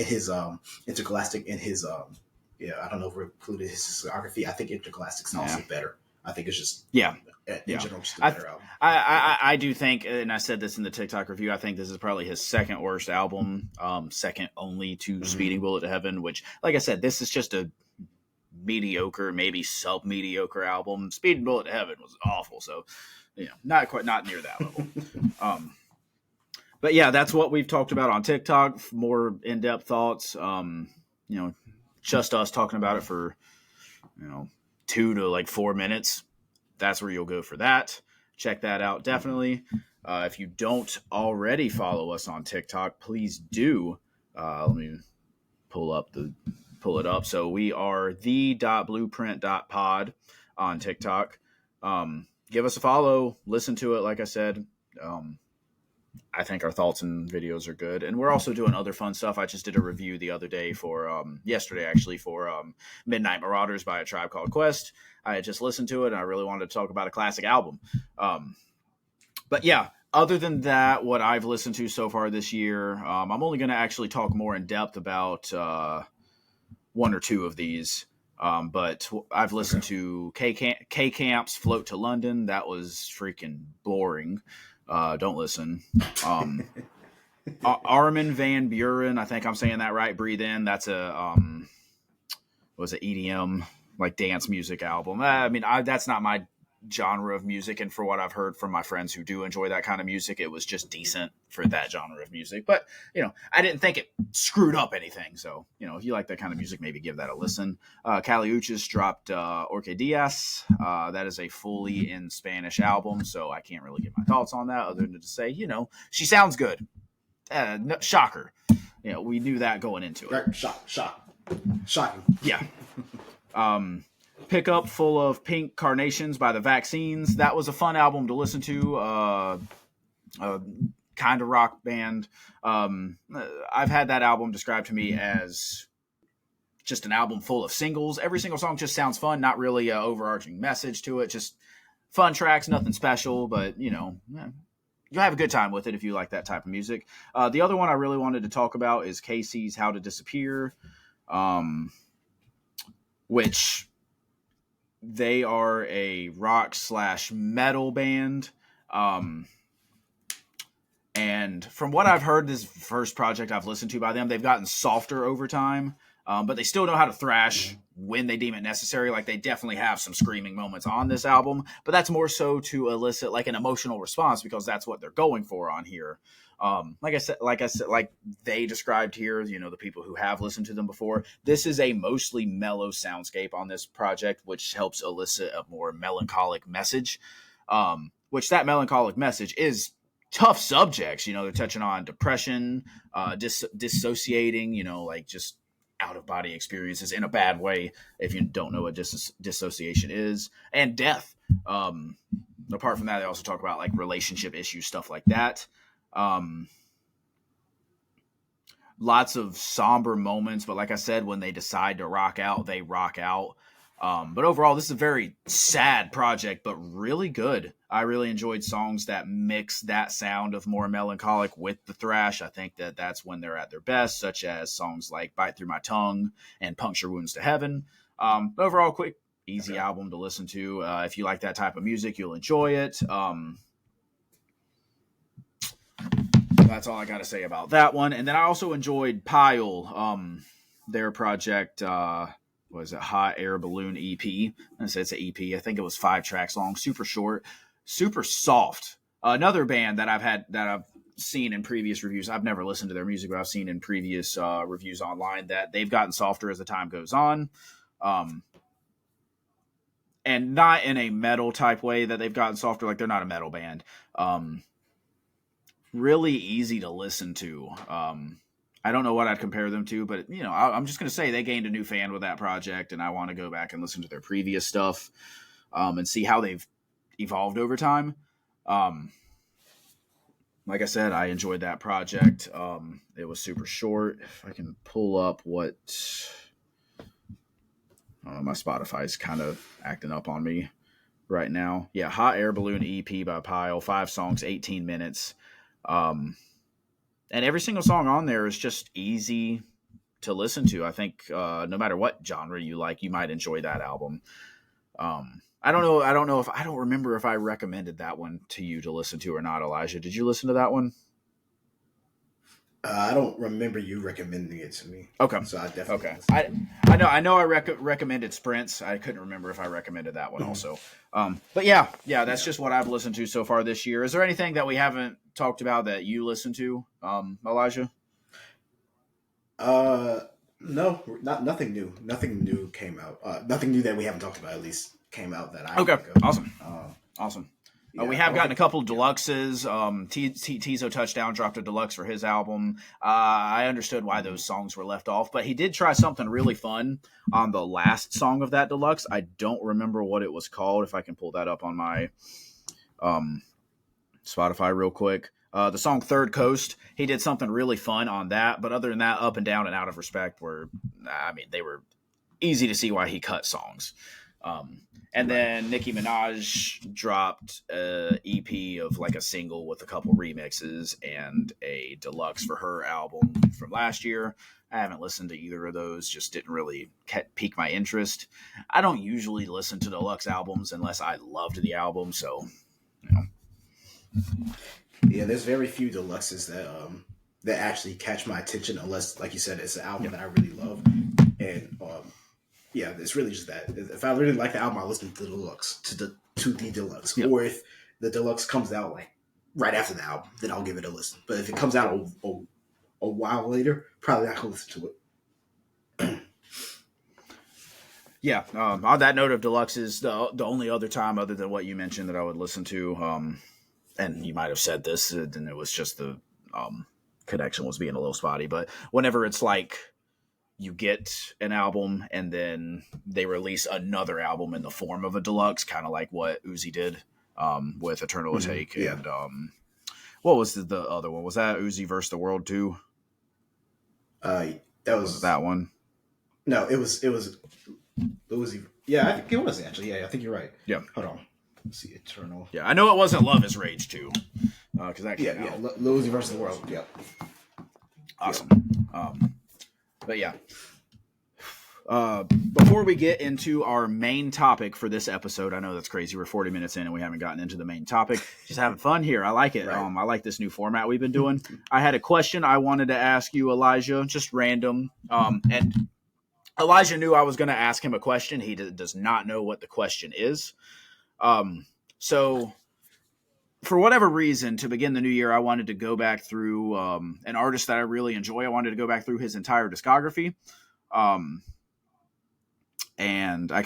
his I don't know if we're including his discography. I think Intergalactic's also better. I think it's just Yeah. in general just a I, better album. I do think, and I said this in the TikTok review, I think this is probably his second worst album, second only to Speeding Bullet to Heaven, which, like I said, this is just a mediocre, maybe sub-mediocre album. Speeding Bullet to Heaven was awful, so, not near that level. But yeah, that's what we've talked about on TikTok, more in-depth thoughts. Just us talking about it for, 2 to like 4 minutes. That's where you'll go for that. Check that out, definitely. If you don't already follow us on TikTok, please do. Let me pull it up. So we are the.blueprint.pod on TikTok. Give us a follow. Listen to it. Like I said, I think our thoughts and videos are good. And we're also doing other fun stuff. I just did a review the other day yesterday actually, for Midnight Marauders by A Tribe Called Quest. I had just listened to it and I really wanted to talk about a classic album. But yeah, other than that, what I've listened to so far this year, I'm only going to actually talk more in depth about one or two of these. But I've listened to K Camp's Float to London. That was freaking boring. Don't listen. Armin van Buren, I think I'm saying that right. Breathe In. That's a was it EDM like dance music album. I mean, that's not my genre of music, and for what I've heard from my friends who do enjoy that kind of music, it was just decent for that genre of music. But I didn't think it screwed up anything. So if you like that kind of music, maybe give that a listen. Kali Uchis dropped Orque Diaz. That is a fully in Spanish album, so I can't really give my thoughts on that other than to say she sounds good. No, shocker. We knew that going into it. Shocking. Yeah. Pickup Full of Pink Carnations by The Vaccines. That was a fun album to listen to. Kind of rock band. I've had that album described to me as just an album full of singles. Every single song just sounds fun, not really an overarching message to it. Just fun tracks, nothing special, but you'll have a good time with it if you like that type of music. The other one I really wanted to talk about is Casey's How to Disappear, which they are a rock/metal band. And from what I've heard, this first project I've listened to by them, they've gotten softer over time, but they still know how to thrash when they deem it necessary. Like, they definitely have some screaming moments on this album, but that's more so to elicit like an emotional response, because that's what they're going for on here. Like they described here, the people who have listened to them before, this is a mostly mellow soundscape on this project, which helps elicit a more melancholic message, which that melancholic message is tough subjects. They're touching on depression, dissociating, like just out of body experiences in a bad way, if you don't know what dissociation is, and death. Apart from that, they also talk about like relationship issues, stuff like that. Lots of somber moments, but like I said, when they decide to rock out, they rock out. But overall, this is a very sad project, but really good. I really enjoyed songs that mix that sound of more melancholic with the thrash. I think that that's when they're at their best, such as songs like Bite Through My Tongue and Puncture Wounds to Heaven. But overall, quick, easy album to listen to. If you like that type of music, you'll enjoy it. That's all I got to say about that one. And then I also enjoyed Pile, their project, was it Hot Air Balloon EP? I said it's an EP. I think it was 5 tracks long, super short, super soft. Another band that I've seen in previous reviews. I've never listened to their music, but I've seen in previous reviews online that they've gotten softer as the time goes on. And not in a metal type way that they've gotten softer. Like, they're not a metal band. Really easy to listen to. I don't know what I'd compare them to, but I'm just going to say they gained a new fan with that project, and I want to go back and listen to their previous stuff and see how they've evolved over time. Like I said, I enjoyed that project. It was super short. If I can pull up what my Spotify's kind of acting up on me right now. Yeah, Hot Air Balloon EP by Pile, 5 songs, 18 minutes. And every single song on there is just easy to listen to. I think no matter what genre you like, you might enjoy that album. I don't remember if I recommended that one to you to listen to or not, Elijah. Did you listen to that one? I don't remember you recommending it to me. Okay. So I definitely. Okay. I know I recommended Sprints. I couldn't remember if I recommended that one also. But yeah, that's just what I've listened to so far this year. Is there anything that we haven't talked about that you listened to, Elijah? No, nothing new. Nothing new came out. Nothing new that we haven't talked about, at least, came out that I Okay. think of. Awesome. Yeah, we have gotten a couple of deluxes. Tizo Touchdown dropped a deluxe for his album. I understood why those songs were left off, but he did try something really fun on the last song of that deluxe. I don't remember what it was called. If I can pull that up on my Spotify real quick. The song Third Coast, he did something really fun on that. But other than that, Up and Down and Out of Respect they were easy to see why he cut songs. And then Nicki Minaj dropped an EP of like a single with a couple remixes and a deluxe for her album from last year. I haven't listened to either of those, just didn't really pique my interest. I don't usually listen to deluxe albums unless I loved the album, so, Yeah, there's very few deluxes that actually catch my attention unless, like you said, it's an album that I really love. And yeah, it's really just that. If I really like the album, I listen to the deluxe, to the deluxe. Yep. Or if the deluxe comes out like right after the album, then I'll give it a listen. But if it comes out a while later, probably not gonna listen to it. Yeah, on that note of deluxes, the only other time other than what you mentioned that I would listen to, and you might have said this, and it was just the connection was being a little spotty, but whenever it's like you get an album and then they release another album in the form of a deluxe, kind of like what Uzi did with Eternal Take. Yeah. And what was the other one? Was that Uzi versus the World too? That was that one. No, it was Louis. Yeah, I think it was actually. Yeah, I think you're right. Yeah. Hold on. Let's see, Eternal. Yeah, I know it wasn't Love Is Rage 2. Because that came Yeah, out. Louis versus the World. Yep. Awesome. But yeah. Before we get into our main topic for this episode, I know that's crazy. We're 40 minutes in and we haven't gotten into the main topic. Just having fun here. I like it. Right. I like this new format we've been doing. I had a question I wanted to ask you, Elijah, just random. And Elijah knew I was going to ask him a question. He does not know what the question is. So for whatever reason, to begin the new year, I wanted to go back through an artist that I really enjoy. I wanted to go back through his entire discography. And I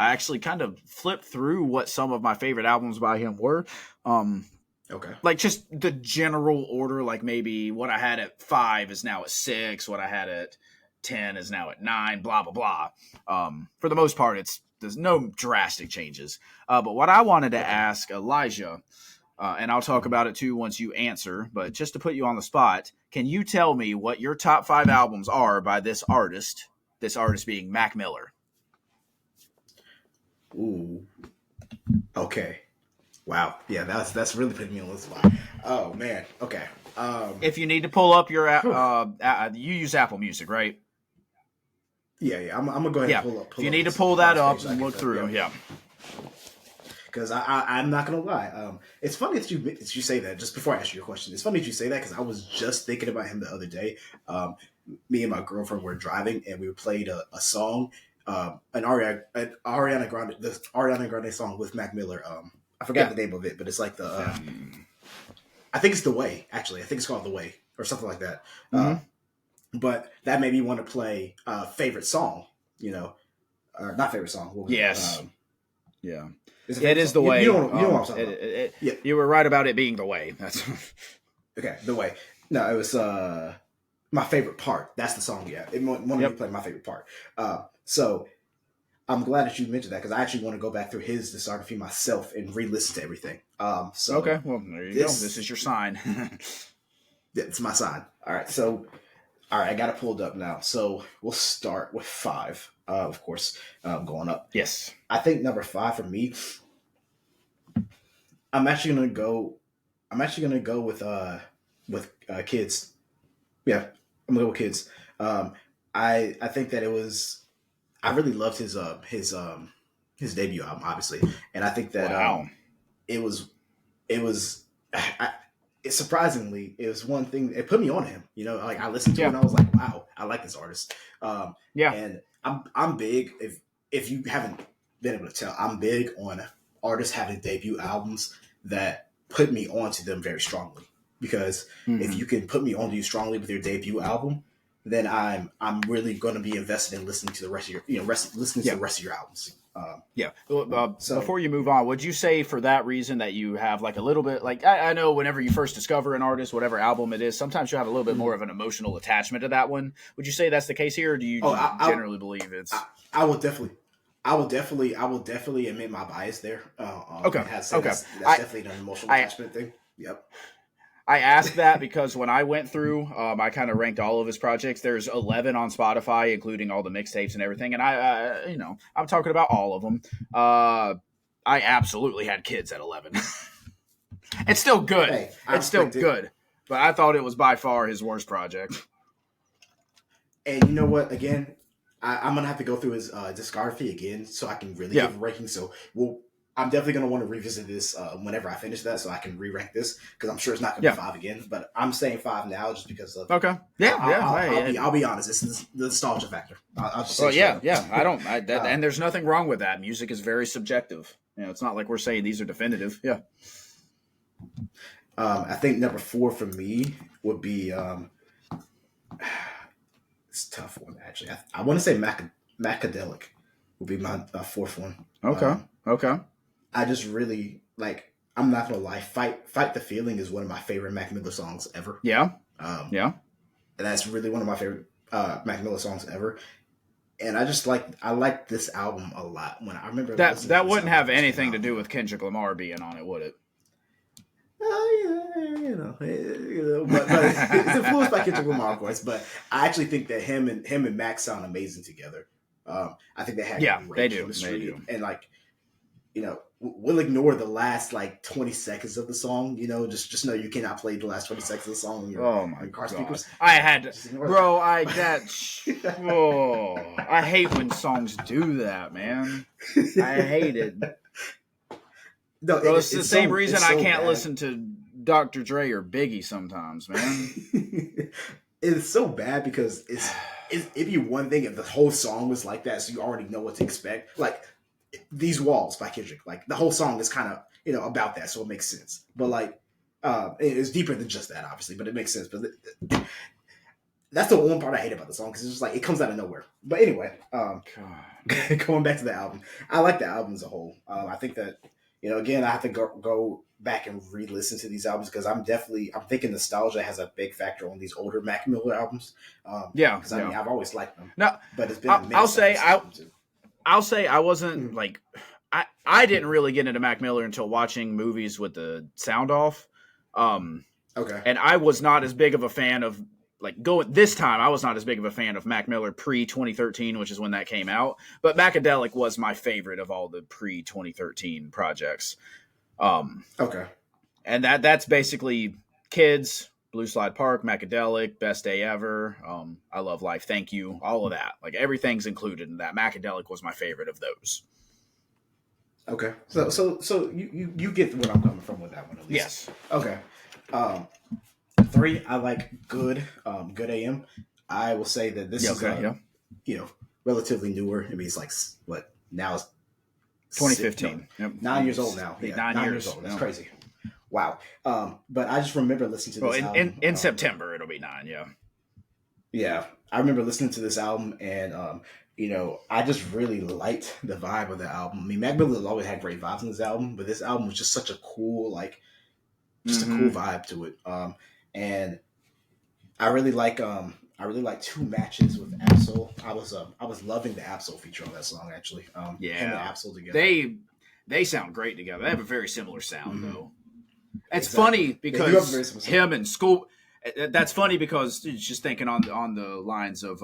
actually kind of flipped through what some of my favorite albums by him were. Okay. Like just the general order, like maybe what I had at 5 is now at 6, what I had at 10 is now at 9, blah, blah, blah. For the most part, there's no drastic changes. But what I wanted to ask Elijah, and I'll talk about it too once you answer, but just to put you on the spot, can you tell me what your top 5 albums are by this artist being Mac Miller? Ooh. Okay. Wow. Yeah, that's really putting me on the spot. Oh man. Okay. If you need to pull up your you use Apple Music, right? Yeah. I'm gonna go ahead and pull up. If you need to pull that up and look through, yeah. Because I'm not gonna lie. It's funny that you say that. Just before I ask you your question, it's funny that you say that because I was just thinking about him the other day. Me and my girlfriend were driving and we played a song, an Ariana Grande song with Mac Miller. I forgot the name of it, but it's like I think it's The Way. Actually, I think it's called The Way or something like that. But that made me want to play favorite song. Or not favorite song. What was yes. It? Yeah. It is The Way. You know what I'm talking about. Yeah. You were right about it being The Way. That's okay. The Way. No, it was My Favorite Part. That's the song. Yeah, it wanted me to play My Favorite Part. So I'm glad that you mentioned that because I actually want to go back through his discography myself and re-listen to everything. So okay. Well, there you go. This is your sign. It's my sign. All right. So, all right, I got it pulled up now. So we'll start with 5. Of course, going up. Yes. I think number 5 for me. I'm actually gonna go with Kids. Yeah, I'm gonna go with Kids. I think that it was. I really loved his debut album, obviously, and I think that it was surprisingly it was one thing it put me on him. Like I listened to it and I was like, wow, I like this artist. And I'm big. If you haven't been able to tell, I'm big on artists having debut albums that put me onto them very strongly. Because if you can put me onto you strongly with your debut album, then I'm really going to be invested in listening to the rest of your listening to the rest of your albums. So before you move on, would you say for that reason that you have like a little bit like I know whenever you first discover an artist, whatever album it is, sometimes you have a little bit more of an emotional attachment to that one. Would you say that's the case here, or do you generally believe it's? I will definitely admit my bias there. Okay. That's definitely an emotional attachment thing. Yep. I asked that because when I went through, I kind of ranked all of his projects. There's 11 on Spotify, including all the mixtapes and everything. And I'm talking about all of them. I absolutely had Kids at 11. It's still good. Hey, it's still good. But I thought it was by far his worst project. And you know what? Again, I'm going to have to go through his discography again so I can really give a ranking. So I'm definitely going to want to revisit this whenever I finish that so I can re-rank this because I'm sure it's not going to be 5 again. But I'm saying 5 now just because of... Okay. I'll be honest. This is the nostalgia factor. I'll just say and there's nothing wrong with that. Music is very subjective. It's not like we're saying these are definitive. Yeah. I think number 4 for me would be... it's a tough one, actually. I want to say Macadelic would be my 4th one. Okay. I just really I'm not gonna lie. Fight the Feeling is one of my favorite Mac Miller songs ever. Yeah. And that's really one of my favorite Mac Miller songs ever. And I like this album a lot. When I remember that wouldn't have anything to do with Kendrick Lamar being on it, would it? But it's influenced by Kendrick Lamar, of course, but I actually think that him and Max sound amazing together. I think they had great chemistry, they do. and like we'll ignore the last like 20 seconds of the song. Just know you cannot play the last 20 seconds of the song on your car speakers. I had to, bro. I hate when songs do that, man. I hate it. No, bro, it's the same reason I can't listen to Dr. Dre or Biggie sometimes, man. It's so bad because it'd be one thing if the whole song was like that, so you already know what to expect. Like These Walls by Kendrick, like the whole song is kind of about that, so it makes sense. But like it's deeper than just that, obviously, but it makes sense. But that's the one part I hate about the song, because it's just like it comes out of nowhere. But anyway, going back to the album, I like the album as a whole. I think that again, I have to go back and re-listen to these albums, because I'm thinking nostalgia has a big factor on these older Mac Miller albums. Because I mean, I've always liked them. No, but it's been. I'll say I wasn't like I didn't really get into Mac Miller until watching movies with the sound off. Okay, and I was not as big of a fan of this time. I was not as big of a fan of Mac Miller pre 2013, which is when that came out. But Macadelic was my favorite of all the pre 2013 projects. Okay, and that's basically Kids, Blue Slide Park, Macadelic, Best Day Ever, I Love Life, Thank You, all of that. Like everything's included in that. Macadelic was my favorite of those. Okay, so you get where I'm coming from with that one, at least. Yes. Okay. 3, I like Good AM. I will say that this is relatively newer. I mean, it's like what now? It's 2015. 9 years old now. Yeah, 9 years old. That's crazy. Wow. But I just remember listening to this album. In September, it'll be 9, yeah. Yeah. I remember listening to this album, and, I just really liked the vibe of the album. I mean, Mac Miller always had great vibes on this album, but this album was just such a cool, a cool vibe to it. And I really like 2 Matches with Absol. I was loving the Absol feature on that song, actually. Him and Absol together. They sound great together. They have a very similar sound, though. It's funny because him and School. That's funny because just thinking on the lines of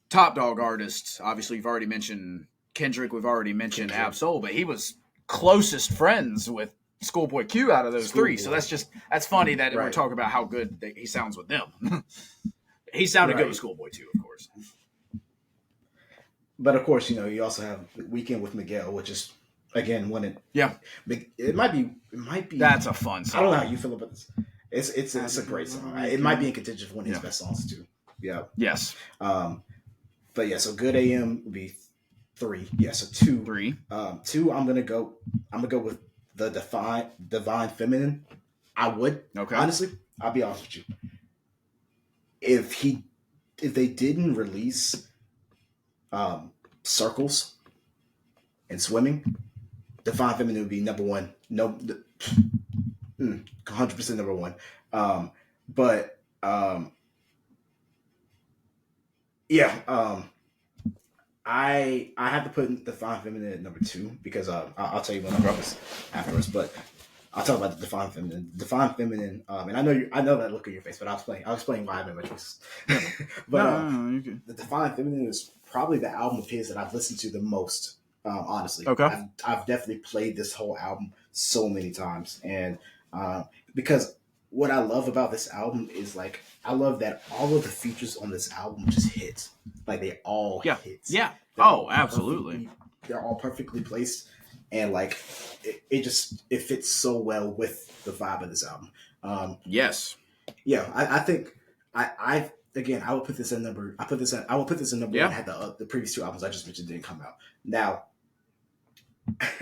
top dog artists. Obviously, you've already mentioned Kendrick. We've already mentioned Absol, but he was closest friends with Schoolboy Q out of those 3. So that's funny that we're talking about how good he sounds with them. He sounded good with Schoolboy too, of course. But of course, you also have Weekend with Miguel, which is again it might be that's a fun song. I don't know how you feel about this. It's a great song. It might be in contention for one of his best songs too. Yeah. Yes. But yeah, so Good AM would be 3. Yeah, so 2. 3. 2. I'm gonna go with the Divine Feminine. I would. Okay. Honestly, I'll be honest with you. If they didn't release Circles and Swimming, Divine Feminine would be number 1. No, 100% number 1. I have to put Divine Feminine at number 2 because I'll tell you when I promise afterwards. But I'll talk about the Divine Feminine. Divine Feminine, and I know that look on your face, but I'll explain why I made my choice. The Divine Feminine is probably the album of his that I've listened to the most. Honestly, okay. I've definitely played this whole album so many times, and because what I love about this album is I love that all of the features on this album just hit. Like they all hit. Yeah. Absolutely. They're all perfectly placed, and it fits so well with the vibe of this album. Yes. Yeah, I think I would put this in number. I would put this in number 1. Had the previous 2 albums I just mentioned didn't come out. Now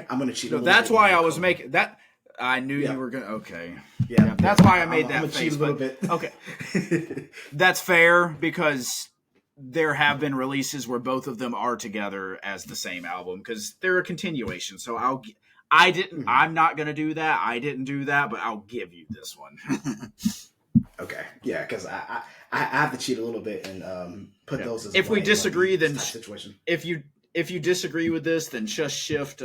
I'm gonna cheat. That's why I was making that. I knew you were gonna. Okay. Yeah. That's why I made that face. Cheat a little bit. Okay. That's fair because there have been releases where both of them are together as the same album because they're a continuation. So I'm not gonna do that. I didn't do that, but I'll give you this one. Okay. Yeah, because I have to cheat a little bit and put those as if we disagree, then situation. If you disagree with this, then just shift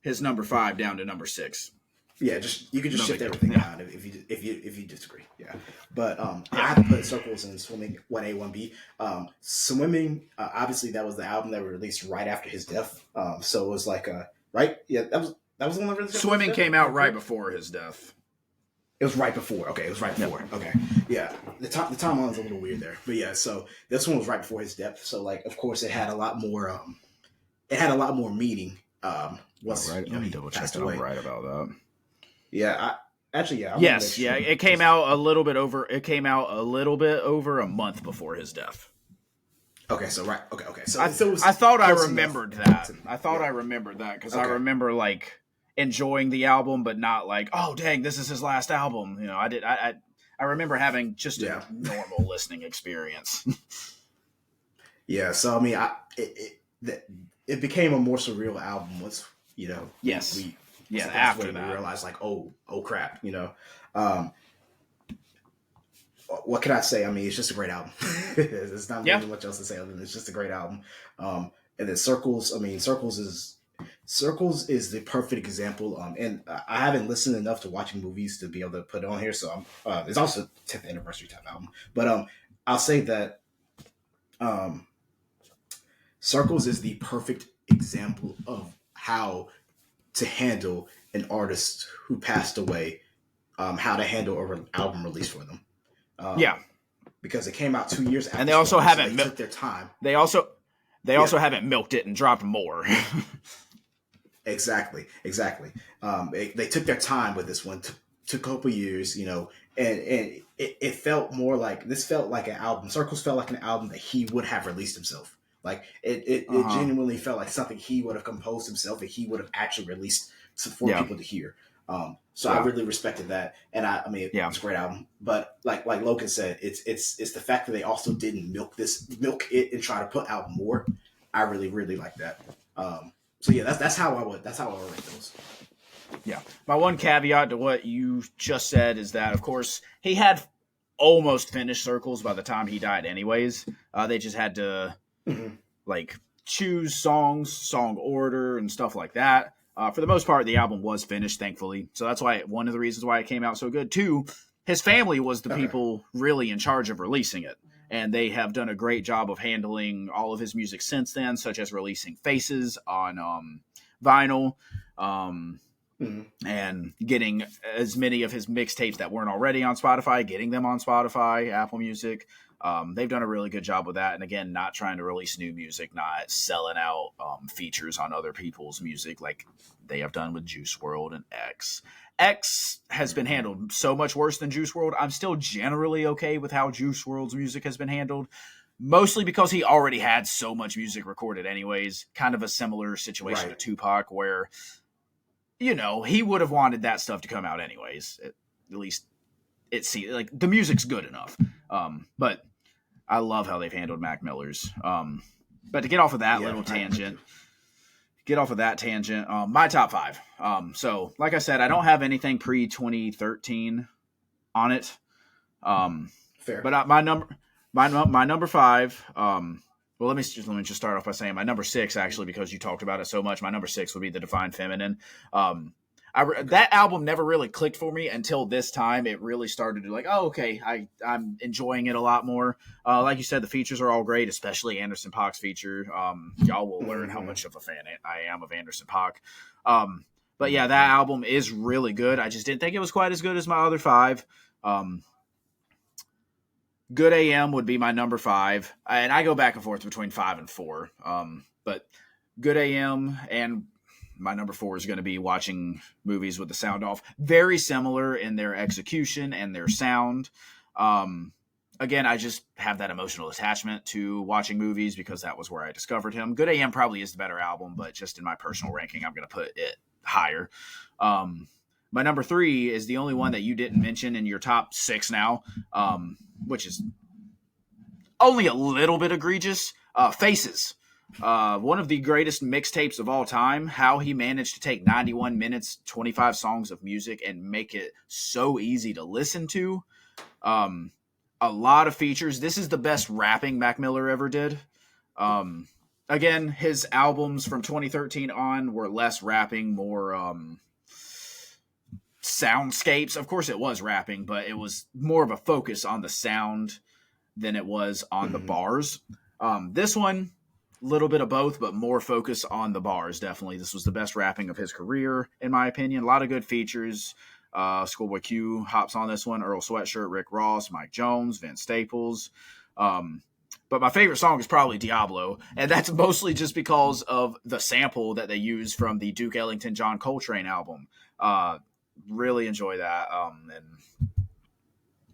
his number 5 down to number 6. Yeah, you could just shift everything down if you disagree. Yeah, But I Yeah. have to put Circles and Swimming 1A, 1B. Swimming, obviously, that was the album that was released right after his death. So it was like, right? Yeah, that was the one that released after his Swimming death? came Am out I right correct? before his death. It was right before. Okay, it was right Yep. before. Okay, yeah. The timeline's a little weird there, but yeah. So this one was right before his death. So like, of course, it had a lot more. It had a lot more meaning. Oh, Once right. Let me he double check passed that I'm away. right about that. Yeah, actually, yeah. I want to make Yes, yeah. sure It came because out a little bit over. It came out a little bit over a month before his death. okay. So right. Okay. So I so it was I thought I close enough remembered that. to I thought yeah. I remembered that because I Okay. remember like enjoying the album, but not like, oh dang, this is his last album. You know, I did. I remember having just a Yeah. normal listening experience. Yeah. So I mean, it became a more surreal album once Yes. we Yeah. that's After when we that. realized like oh crap um what can I say? I mean, it's just a great album. There's not Yeah. really much else to say other than it's just a great album. And then Circles. I mean, Circles is the perfect example. And I haven't listened enough to watching movies to be able to put it on here. So it's also 10th anniversary type album. But I'll say that um, Circles is the perfect example of how to handle an artist who passed away. How to handle an album release for them. Yeah. Um, because it came out 2 years And after they also Swimming, so haven't. they took their time. They Yeah, also haven't milked it and dropped more. exactly. They took their time with this one. Took a couple years, and it felt more like this felt like an album. Circles felt like an album that he would have released himself. Like it Uh-huh. genuinely felt like something he would have composed himself and he would have actually released for Yeah. people to hear. So I Yeah. really respected that, and I mean Yeah. it's a great album. But like Logan said, it's the fact that they also didn't milk it and try to put out more. I really like that. So yeah, that's how I would rate those. Yeah. My one caveat to what you just said is that, of course, he had almost finished Circles by the time he died, anyways. They just had to Mm-hmm. like choose songs, song order, and stuff like that. For the most part, the album was finished, thankfully. So that's why one of the reasons why it came out so good. Two, his family was the Okay. people really in charge of releasing it. And they have done a great job of handling all of his music since then, such as releasing Faces on vinyl, and getting as many of his mixtapes that weren't already on Spotify, getting them on Spotify, Apple Music. They've done a really good job with that. And again, not trying to release new music, not selling out features on other people's music like they have done with Juice World and X. X has been handled so much worse than Juice World. I'm still generally okay with how Juice World's music has been handled, mostly because he already had so much music recorded anyways. Kind of a similar situation to Right. Tupac where, he would have wanted that stuff to come out anyways. At least it seems like the music's good enough. But I love how they've handled Mac Miller's. But to get off of that Yeah. little tangent, my top five. So like I said, I don't have anything pre 2013 on it. Fair. But my number five. Well, let me just start off by saying my number six, actually, because you talked about it so much. My number six would be The Divine Feminine. That album never really clicked for me until this time. It really started to okay, I'm enjoying it a lot more. Like you said, the features are all great, especially Anderson .Paak's feature. Y'all will learn how much of a fan I am of Anderson .Paak. But yeah, that album is really good. I just didn't think it was quite as good as my other five. Good AM would be my number five, and I go back and forth between 5 and 4. But Good AM and my number 4 is going to be Watching Movies with the Sound Off. Very similar in their execution and their sound. Again, I just have that emotional attachment to Watching Movies because that was where I discovered him. Good AM probably is the better album, but just in my personal ranking, I'm going to put it higher. My number 3 is the only one that you didn't mention in your top 6 now, which is only a little bit egregious. Faces. One of the greatest mixtapes of all time. How he managed to take 91 minutes, 25 songs of music and make it so easy to listen to. A lot of features. This is the best rapping Mac Miller ever did. Again, his albums from 2013 on were less rapping, more soundscapes. Of course, it was rapping, but it was more of a focus on the sound than it was on the bars. This one, a little bit of both, but more focus on the bars. Definitely, this was the best rapping of his career, in my opinion. A lot of good features. Schoolboy Q hops on this one. Earl Sweatshirt, Rick Ross, Mike Jones, Vince Staples. But my favorite song is probably Diablo, and that's mostly just because of the sample that they use from the Duke Ellington John Coltrane album. Really enjoy that. And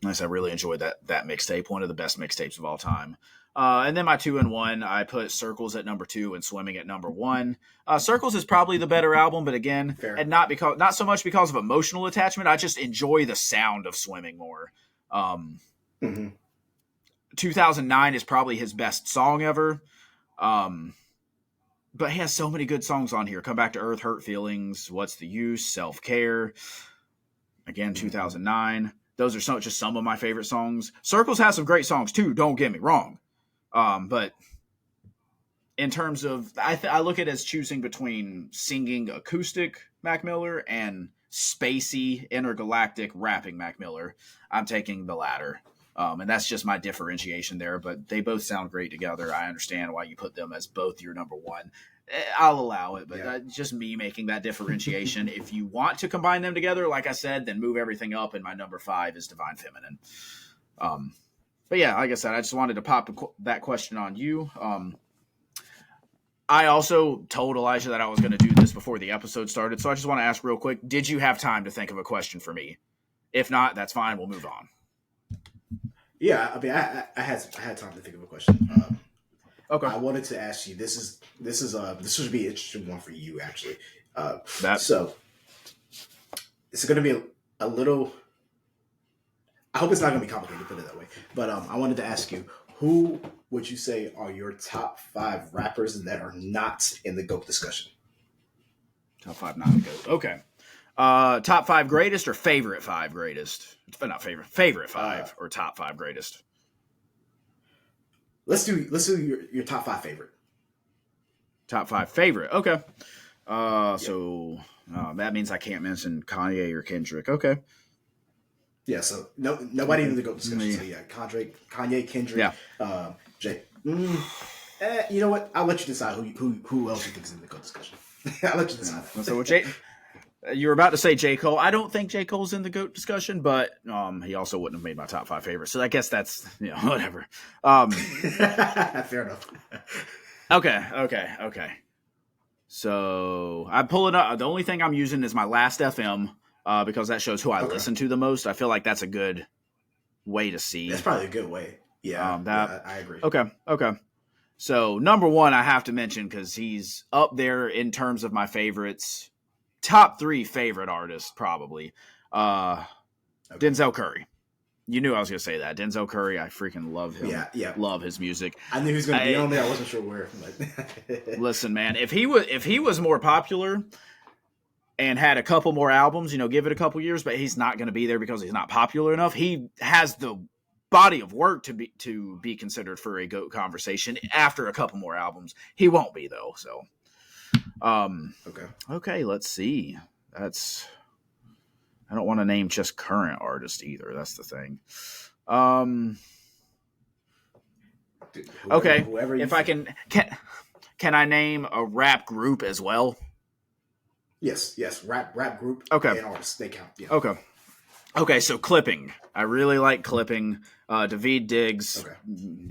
nice, I really enjoyed that mixtape, one of the best mixtapes of all time. And then my 2 and 1, I put Circles at number 2 and Swimming at number 1. Circles is probably the better album, but again, Fair. and not so much because of emotional attachment. I just enjoy the sound of Swimming more. 2009 is probably his best song ever. But he has so many good songs on here. Come Back to Earth, Hurt Feelings, What's the Use, Self-Care. Again, 2009. Those are just some of my favorite songs. Circles has some great songs too, don't get me wrong. But in terms of, I look at it as choosing between singing acoustic Mac Miller and spacey intergalactic rapping Mac Miller. I'm taking the latter. And that's just my differentiation there, but they both sound great together. I understand why you put them as both your number 1. I'll allow it, but just me making that differentiation. If you want to combine them together, like I said, then move everything up, and my number 5 is Divine Feminine. But yeah, like I said, I just wanted to pop that question on you. I also told Elijah that I was going to do this before the episode started, so I just want to ask real quick, did you have time to think of a question for me? If not, that's fine. We'll move on. Yeah, I mean, I had time to think of a question. Okay. I wanted to ask you. This would be an interesting one for you, actually. So it's going to be a little. I hope it's not going to be complicated. Put it that way. But I wanted to ask you, who would you say are your top 5 rappers that are not in the GOAT discussion? Top 5 not in the GOAT. Okay. Top 5 greatest or favorite 5 greatest? Not favorite 5 or top 5 greatest. Let's do your top 5 favorite. Top 5 favorite. Okay. So that means I can't mention Kanye or Kendrick. Okay. Yeah. So nobody in the GOAT discussion. So yeah, Kanye, Kendrick. Yeah. Jay. You know what? I'll let you decide who else you think is in the GOAT discussion. I'll let you decide. So Jay. You were about to say J. Cole. I don't think J. Cole's in the GOAT discussion, but he also wouldn't have made my top 5 favorites. So I guess that's, whatever. Fair enough. Okay. So I'm pulling up. The only thing I'm using is my Last FM because that shows who I listen to the most. I feel like that's a good way to see. That's probably a good way. Yeah, I agree. Okay. So number 1, I have to mention because he's up there in terms of my favorites. Top 3 favorite artists, probably. Denzel Curry. You knew I was going to say that. Denzel Curry, I freaking love him. Yeah. Love his music. I knew he was going to be on there. I wasn't sure where. But listen, man, if he was more popular and had a couple more albums, give it a couple years, but he's not going to be there because he's not popular enough. He has the body of work to be considered for a GOAT conversation after a couple more albums. He won't be, though, so... Okay, let's see. I don't want to name just current artists either. That's the thing. Whoever if I can I name a rap group as well? Yes, rap group. Okay, and artists, they count. Yeah. Okay. So Clipping, I really like Clipping. Daveed Diggs. Okay.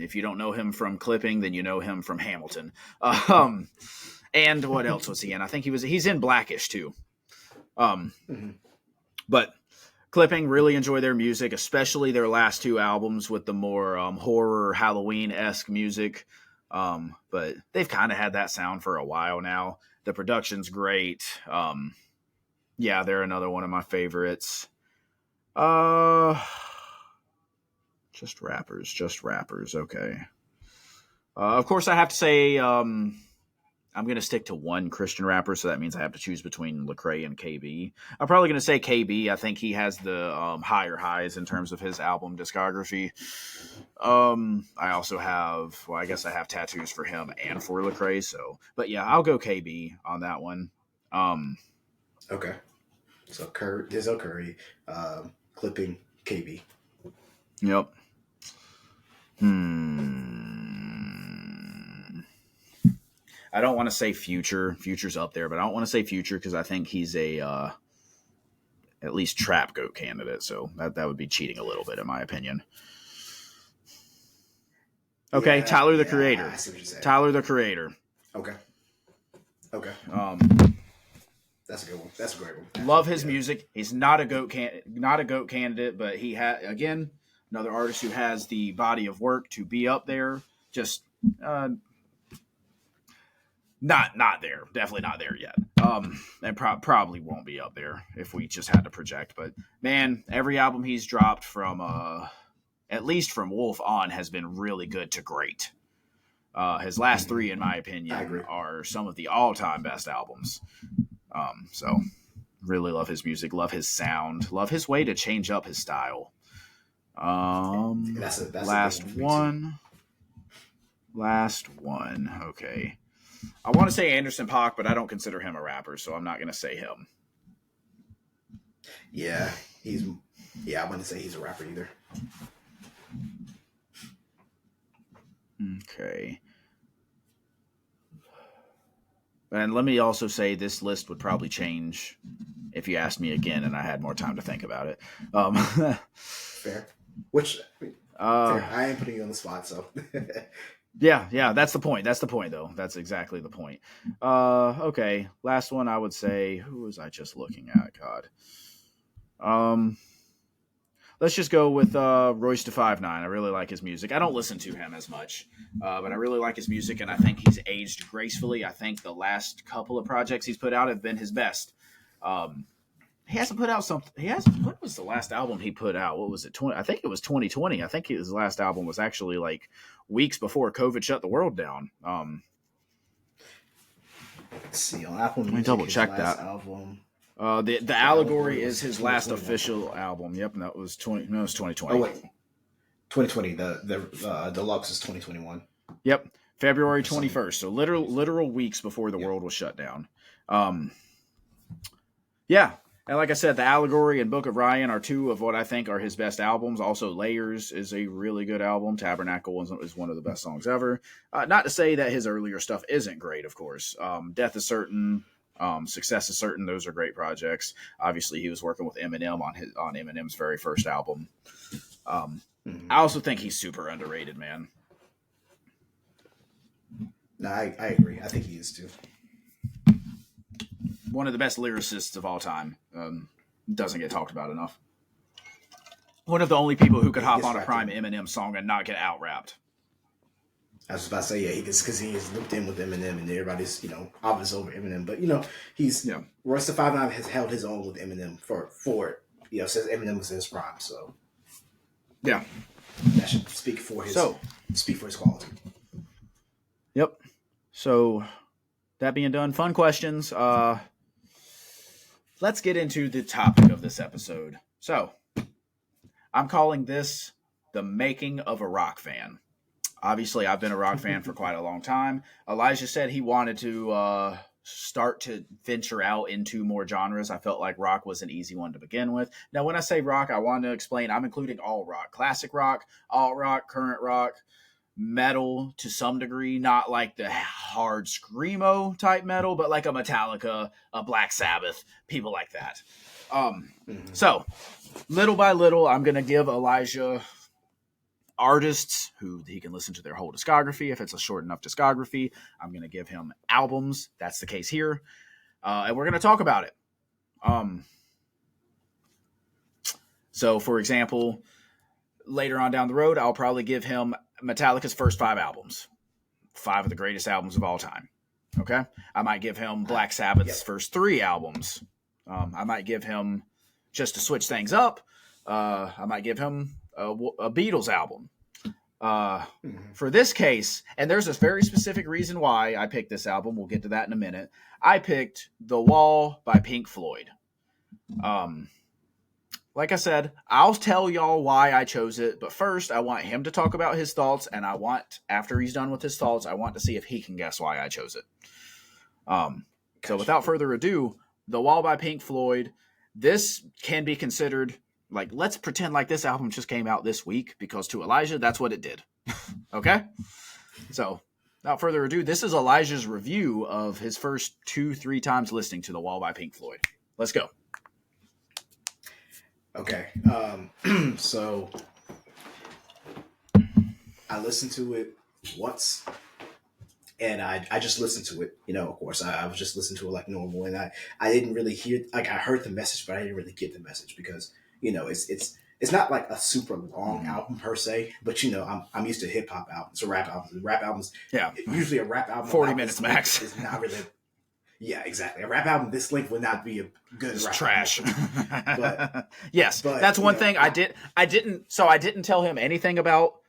If you don't know him from Clipping, then you know him from Hamilton. And what else was he in? I think he's in Blackish too. But Clipping, really enjoy their music, especially their last 2 albums with the more horror Halloween-esque music. But they've kind of had that sound for a while now. The production's great. Yeah, they're another one of my favorites. Just rappers. Okay. Of course, I have to say I'm going to stick to one Christian rapper, so that means I have to choose between Lecrae and KB. I'm probably going to say KB. I think he has the higher highs in terms of his album discography. I also have, I guess I have tattoos for him and for Lecrae. So, but yeah, I'll go KB on that one. Okay. So Denzel Curry, clipping KB. Yep. I don't want to say Future. Future's up there, but I don't want to say Future because I think he's a at least trap goat candidate. So that would be cheating a little bit, in my opinion. Okay, Tyler the Creator. I see what you're saying. Tyler the Creator. Okay. That's a good one. That's a great one. Love his music. He's not a goat candidate, but he had again another artist who has the body of work to be up there. Just not there. Definitely not there yet. And probably won't be up there if we just had to project. But man, every album he's dropped from at least from Wolf on has been really good to great. His last three, in my opinion, are some of the all-time best albums. So really love his music, love his sound, love his way to change up his style. That's last one. Okay. I want to say Anderson .Paak, but I don't consider him a rapper, so I'm not going to say him. Yeah, I wouldn't say he's a rapper either. Okay. And let me also say this list would probably change if you asked me again and I had more time to think about it. Fair. Fair. I ain't putting you on the spot, so. Yeah, that's the point. That's the point, though. That's exactly the point. Okay, last one I would say, who was I just looking at? God. Let's just go with Royce da 5'9". I really like his music. I don't listen to him as much, but I really like his music, and I think he's aged gracefully. I think the last couple of projects he's put out have been his best. He hasn't put out something. What was the last album he put out? What was it? I think it was 2020. I think his last album was actually like weeks before COVID shut the world down. Let's see, on Apple Music, let me double check that album. The Allegory is his last official album. Yep, and that was 2020. Oh wait, 2020. The deluxe is 2021. Yep, February 21st. So literal weeks before the world was shut down. Yeah, and like I said, the Allegory and Book of Ryan are two of what I think are his best albums. Also, Layers is a really good album. Tabernacle is one of the best songs ever. Not to say that his earlier stuff isn't great, of course. Death is Certain. Success is Certain. Those are great projects. Obviously, he was working with Eminem on Eminem's very first album. I also think he's super underrated, man. No, I agree. I think he is too. One of the best lyricists of all time. Doesn't get talked about enough. One of the only people who could hop on a prime Eminem song and not get out rapped. I was about to say, yeah, because he is looped in with Eminem, and everybody's, obvious over Eminem. But Royce da 5'9" has held his own with Eminem for since Eminem was in his prime. So yeah, that should speak for his quality. Yep. So that being done, fun questions. Let's get into the topic of this episode. So I'm calling this the making of a rock fan. Obviously, I've been a rock fan for quite a long time. Elijah said he wanted to start to venture out into more genres. I felt like rock was an easy one to begin with. Now, when I say rock, I want to explain I'm including all rock. Classic rock, alt rock, current rock, metal to some degree. Not like the hard screamo type metal, but like a Metallica, a Black Sabbath, people like that. So, little by little, I'm going to give Elijah artists who he can listen to their whole discography. If it's a short enough discography, I'm going to give him albums. That's the case here. And we're going to talk about it. So, for example, later on down the road, I'll probably give him Metallica's first 5 albums. 5 of the greatest albums of all time. Okay? I might give him Black Sabbath's first 3 albums. I might give him, just to switch things up, I might give him a Beatles album. For this case, and there's a very specific reason why I picked this album. We'll get to that in a minute. I picked The Wall by Pink Floyd. Like I said, I'll tell y'all why I chose it, but first I want him to talk about his thoughts, and after he's done with his thoughts, I want to see if he can guess why I chose it. So without further ado, The Wall by Pink Floyd. this can be considered like, let's pretend like this album just came out this week, because to Elijah, that's what it did. Okay? So, without further ado, this is Elijah's review of his first 2-3 times listening to The Wall by Pink Floyd. Let's go. Okay. So I listened to it once, and I just listened to it. Of course, I was just listening to it like normal, and I didn't really hear, like, I heard the message, but I didn't really get the message because it's not like a super long album per se, but I'm used to hip hop albums or rap albums. Rap albums, yeah, usually a rap album 40 minutes max is not really. Yeah, exactly. A rap album this length would not be a good it's rap trash. But yes, but that's one thing I didn't tell him anything about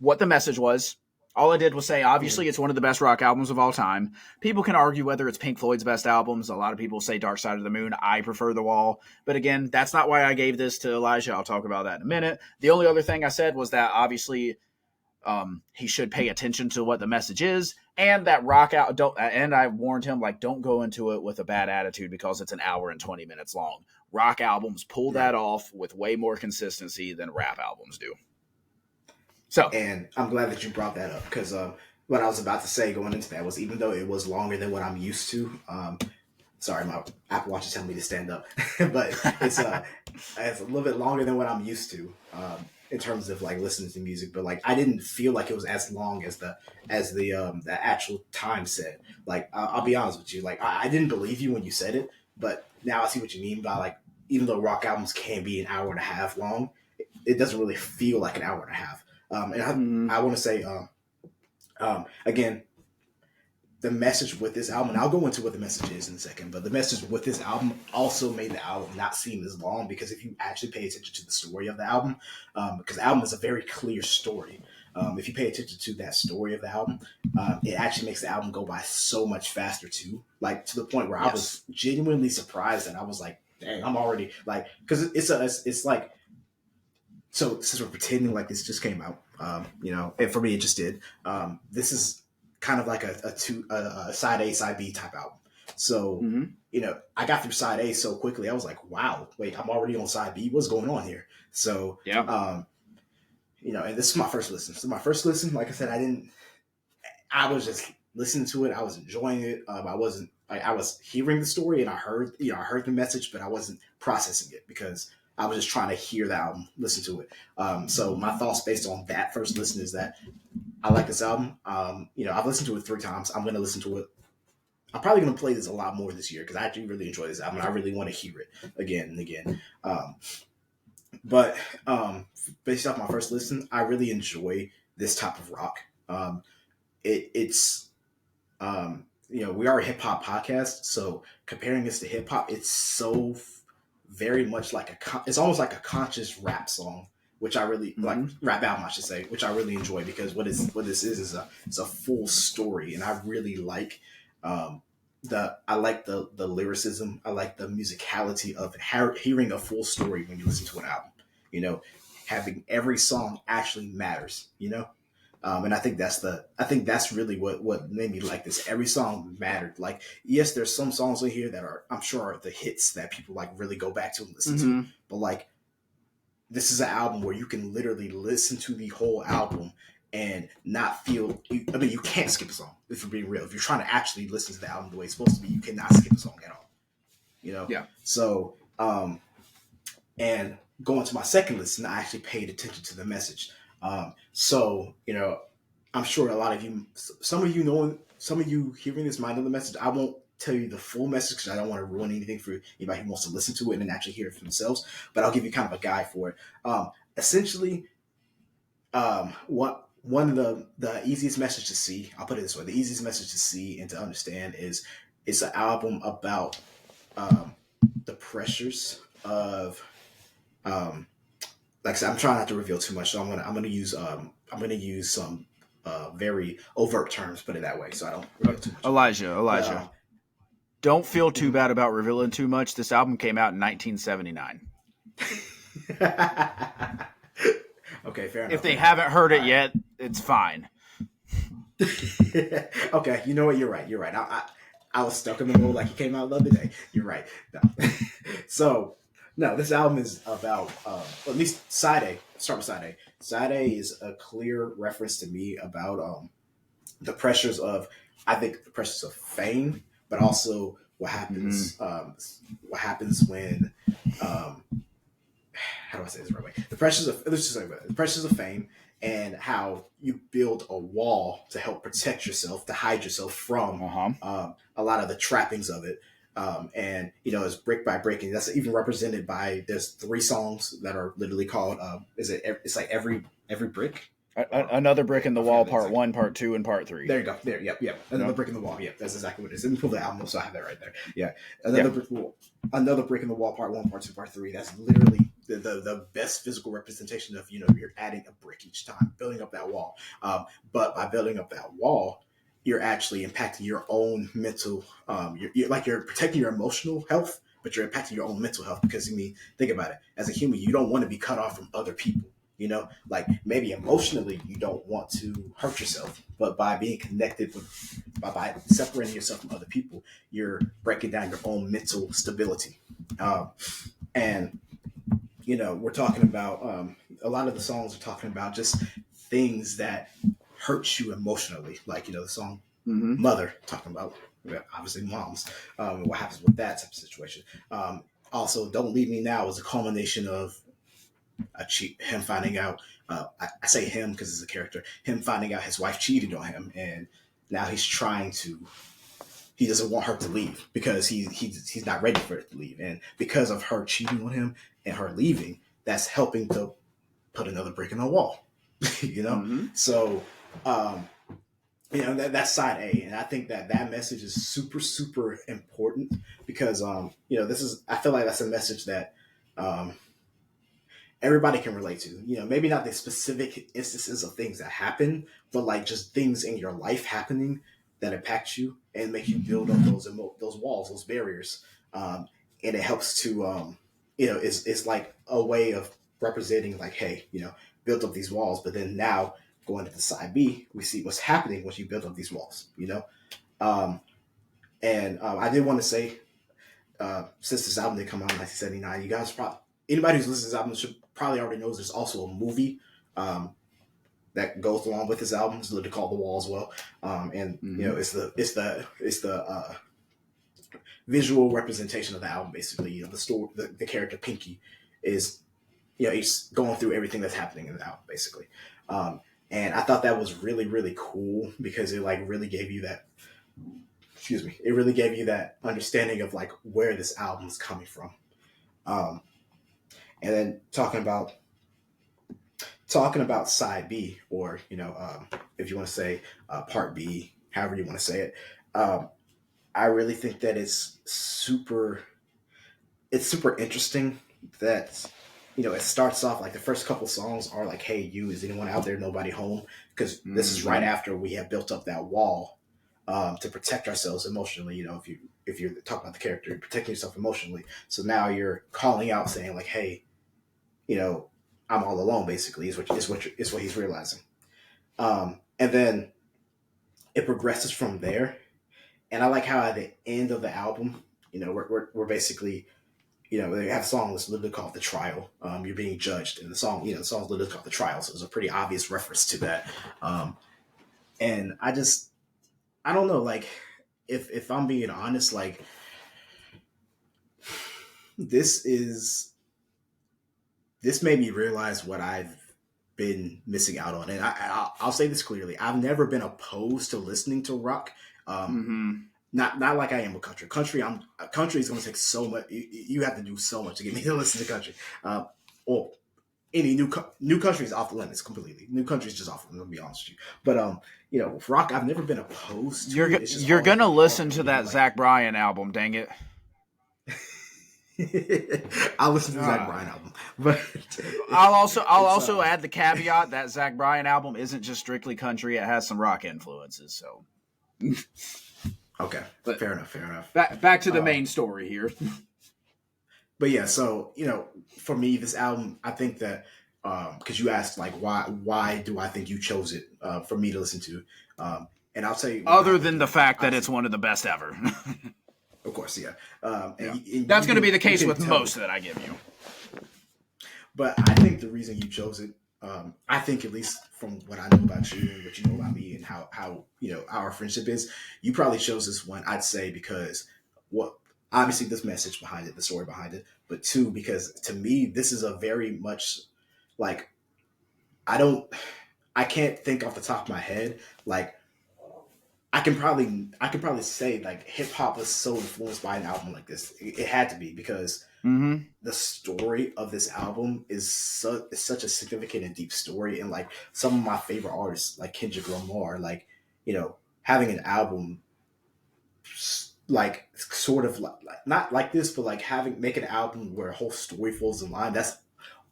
what the message was. All I did was say, obviously, it's one of the best rock albums of all time. People can argue whether it's Pink Floyd's best albums. A lot of people say Dark Side of the Moon. I prefer The Wall. But again, that's not why I gave this to Elijah. I'll talk about that in a minute. The only other thing I said was that, obviously, he should pay attention to what the message is, and that rock out. And I warned him, like, don't go into it with a bad attitude because it's an hour and 20 minutes long. Rock albums pull that off with way more consistency than rap albums do. So, and I'm glad that you brought that up, because what I was about to say going into that was, even though it was longer than what I'm used to, sorry, my Apple Watch is telling me to stand up, but it's a little bit longer than what I'm used to in terms of like listening to music. But like, I didn't feel like it was as long as the actual time said. Like, I'll be honest with you, like I didn't believe you when you said it, but now I see what you mean by, like, even though rock albums can be an hour and a half long, it doesn't really feel like an hour and a half. And I want to say, again, the message with this album, and I'll go into what the message is in a second, but the message with this album also made the album not seem as long, because if you actually pay attention to the story of the album, because the album is a very clear story. If you pay attention to that story of the album, it actually makes the album go by so much faster too, like to the point where I was genuinely surprised, and I was like, dang, I'm already like, because it's like, so since we're pretending like this just came out, and for me it just did. This is kind of like a side A, side B type album. So I got through side A so quickly. I was like, wow, wait, I'm already on side B. What's going on here? So and this is my first listen. So my first listen, like I said, I was just listening to it. I was enjoying it. I was hearing the story, and I heard the message, but I wasn't processing it because I was just trying to hear the album, listen to it. So my thoughts based on that first listen is that I like this album. I've listened to it 3 times. I'm going to listen to it. I'm probably going to play this a lot more this year because I actually really enjoy this album. And I really want to hear it again and again. But based off my first listen, I really enjoy this type of rock. It's we are a hip hop podcast, so comparing this to hip hop, it's so very much like it's almost like a conscious rap song, which I really like, rap album, I should say, which I really enjoy, because what this is a full story, and I really like I like the lyricism, I like the musicality of hearing a full story when you listen to an album. Having every song actually matters. And I think that's really what made me like this. Every song mattered. Like, yes, there's some songs in here that I'm sure are the hits that people like really go back to and listen to. But like, this is an album where you can literally listen to the whole album and not feel. You can't skip a song, if you're being real. If you're trying to actually listen to the album the way it's supposed to be, you cannot skip a song at all. Yeah. So, and going to my second listen, I actually paid attention to the message. So, I'm sure a lot of you, some of you hearing this might know the message. I won't tell you the full message because I don't want to ruin anything for anybody who wants to listen to it and actually hear it for themselves, but I'll give you kind of a guide for it. Essentially, one of the easiest message to see, I'll put it this way, the easiest message to see and to understand is it's an album about the pressures of like I said, I'm trying not to reveal too much, so I'm gonna use some very overt terms, put it that way, so I don't reveal too much. Elijah, don't feel too bad about revealing too much. This album came out in 1979. Okay, fair enough. If they haven't heard it yet, it's fine. Okay, you know what? You're right. I was stuck in the middle like it came out the other day. You're right. No. So No, this album is about at least side A. Start with side A. Side A is a clear reference to me about the pressures of, I think, the pressures of fame, but also Mm-hmm. what happens when um, how do I say this the right way? The pressures of let's just say the pressures of fame, and how you build a wall to help protect yourself, to hide yourself from Uh-huh. a lot of the trappings of it. And it's brick by brick, and that's even represented by there's three songs that are literally called it's like every brick. Another brick in the I forgot wall, the part exact. one, part two, and part three. There you go. There, yep. Another Yep. brick in the wall. Yep, that's exactly what it is. Let me pull the album so I have that right there. Yeah, Yeah. another brick, another brick in the wall. Part one, part two, part three. That's literally the best physical representation of you're adding a brick each time, building up that wall. But by building up that wall, you're actually impacting your own mental. You're protecting your emotional health, but you're impacting your own mental health because think about it. As a human, you don't want to be cut off from other people. Like maybe emotionally you don't want to hurt yourself, but by being connected by separating yourself from other people, you're breaking down your own mental stability. And we're talking about a lot of the songs are talking about just things that hurt you emotionally, like the song Mm-hmm. Mother, talking about obviously moms, what happens with that type of situation. Also, Don't Leave Me Now is a culmination of him finding out. I say him because it's a character. Him finding out his wife cheated on him, and now he's trying to. He doesn't want her to leave because he's not ready for her to leave, and because of her cheating on him and her leaving, that's helping to put another brick in the wall. Mm-hmm. So um, that's side A, and I think that message is super super important because this is I feel like that's a message that um, everybody can relate to. Maybe not the specific instances of things that happen, but like just things in your life happening that impact you and make you build up those walls, those barriers, and it helps to it's like a way of representing like, hey, built up these walls, but then now going to the side B, we see what's happening once you build up these walls. Um, and I did want to say since this album did come out in 1979, you guys probably anybody who's listening to this album should probably already knows there's also a movie that goes along with this album. It's literally called The Wall as well, and Mm-hmm. it's the visual representation of the album. Basically, the story, the character Pinky is he's going through everything that's happening in the album, basically. Um, and I thought that was really really cool because it like really gave you that excuse me, it really gave you that understanding of like where this album is coming from. Um, and then talking about side B, or if you want to say part B, however you want to say it, um, I really think that it's super interesting that it starts off like the first couple songs are like, "Hey, you, is anyone out there? Nobody home?" Because this is right Mm-hmm. after we have built up that wall to protect ourselves emotionally. If you're talking about the character, you're protecting yourself emotionally. So now you're calling out, saying like, "Hey, you know, I'm all alone." Basically, is what he's realizing. And then it progresses from there. And I like how at the end of the album, we're basically, they have a song that's literally called "The Trial." You're being judged, and the song's literally called "The Trial," so it's a pretty obvious reference to that. And I don't know, like, if I'm being honest, like, this is this made me realize what I've been missing out on. And I'll say this clearly: I've never been opposed to listening to rock. Um, Mm-hmm. not like I am with country. Country is going to take so much. You have to do so much to get me to listen to country. Or any new country is off the limits completely. New country is just off the limits. To be honest with you, but with rock, I've never been opposed to it. It's just You're always gonna been hard listen for to me to that like. Zach Bryan album, dang it. I'll listen to the Zach Uh, Bryan album, but I'll it's also add the caveat that Zach Bryan album isn't just strictly country; it has some rock influences. So, okay. but Fair enough. Fair enough. back to the Um, main story here. but yeah, so for me, this album, I think that because you asked like why do I think you chose it for me to listen to, and I'll tell you why I Other think than the fact that it's honestly, one of the best ever. Of course, yeah. Yeah, And that's going to be the you case can with tell, most that I give you. but I think the reason you chose it, I think at least from what I know about you and what you know about me and how our friendship is, you probably chose this one. I'd say because what obviously this message behind it, the story behind it, but two because to me this is a very much like I don't I can't think off the top of my head like I can probably say like hip hop was so influenced by an album like this. It had to be because Mm-hmm. the story of this album is such a significant and deep story, and like some of my favorite artists like Kendrick Lamar, like having an album like sort of like not like this, but like having make an album where a whole story falls in line. That's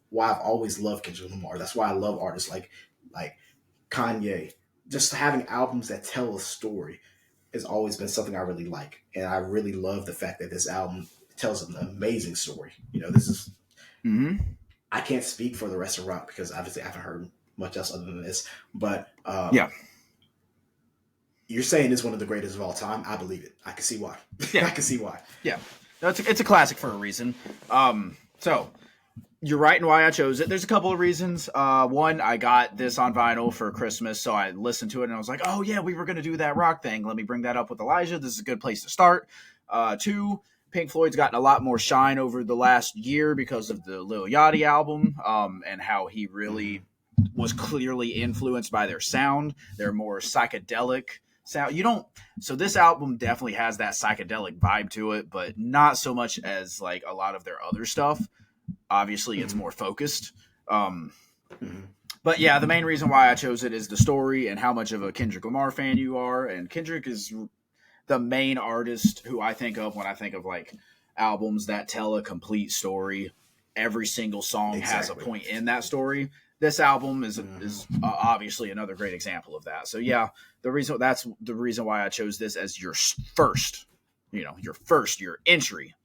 why I've always loved Kendrick Lamar. That's why I love artists like Kanye. Just having albums that tell a story has always been something I really like, and I really love the fact that this album tells an amazing story. This is Mm-hmm. I can't speak for the rest of rock because obviously I haven't heard much else other than this, but Yeah. you're saying it's one of the greatest of all time. I believe it. I can see why. Yeah. I can see why. Yeah. No, it's a classic for a reason. So you're right in why I chose it. There's a couple of reasons. One, I got this on vinyl for Christmas, so I listened to it and I was like, oh yeah, we were going to do that rock thing. Let me bring that up with Elijah. This is a good place to start. Two, Pink Floyd's gotten a lot more shine over the last year because of the Lil Yachty album, and how he really was clearly influenced by their sound. They're more psychedelic sound. So this album definitely has that psychedelic vibe to it, but not so much as like a lot of their other stuff. Obviously, it's more focused. Mhm. But yeah, the main reason why I chose it is the story and how much of a Kendrick Lamar fan you are. And Kendrick is the main artist who I think of when I think of like albums that tell a complete story. Every single song has a Exactly. point in that story. This album is Mhm. obviously another great example of that. So yeah, that's the reason why I chose this as your first, your entry.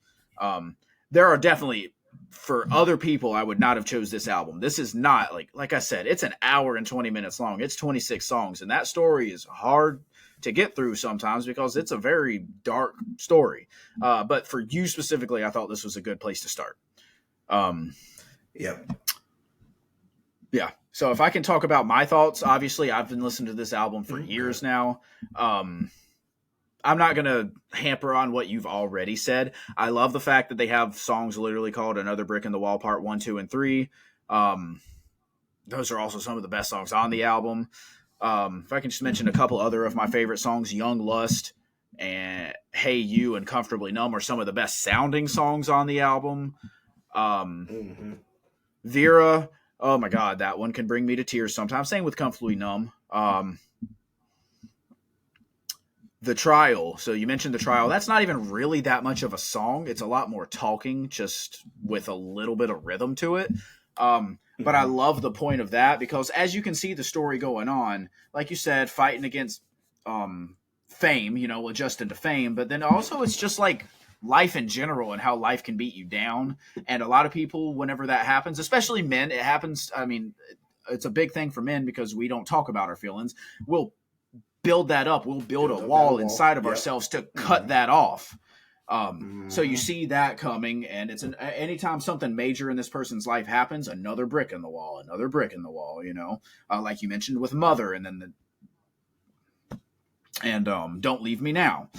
There are definitely for other people, I would not have chose this album. This is not like I said, it's an hour and 20 minutes long. It's 26 songs, and that story is hard to get through sometimes because it's a very dark story. But for you specifically, I thought this was a good place to start. Um, Yep. yeah. So if I can talk about my thoughts, obviously I've been listening to this album for years now. I'm not going to hamper on what you've already said. I love the fact that they have songs literally called Another Brick in the Wall Part 1, 2, and 3. Those are also some of the best songs on the album. If I can just mention a couple other of my favorite songs, Young Lust and Hey You and Comfortably Numb are some of the best sounding songs on the album. Hmm. Vera, oh my God, that one can bring me to tears sometimes. Same with Comfortably Numb. The Trial. So you mentioned The Trial. That's not even really that much of a song. It's a lot more talking, just with a little bit of rhythm to it. But I love the point of that because as you can see the story going on, like you said, fighting against fame, adjusting to fame. But then also it's just like life in general and how life can beat you down. And a lot of people, whenever that happens, especially men, it happens. I mean, it's a big thing for men because we don't talk about our feelings. We'll build that up. We'll build a wall inside of ourselves to cut that off. So you see that coming, and it's anytime something major in this person's life happens, another brick in the wall, like you mentioned with Mother, and then Don't Leave Me Now.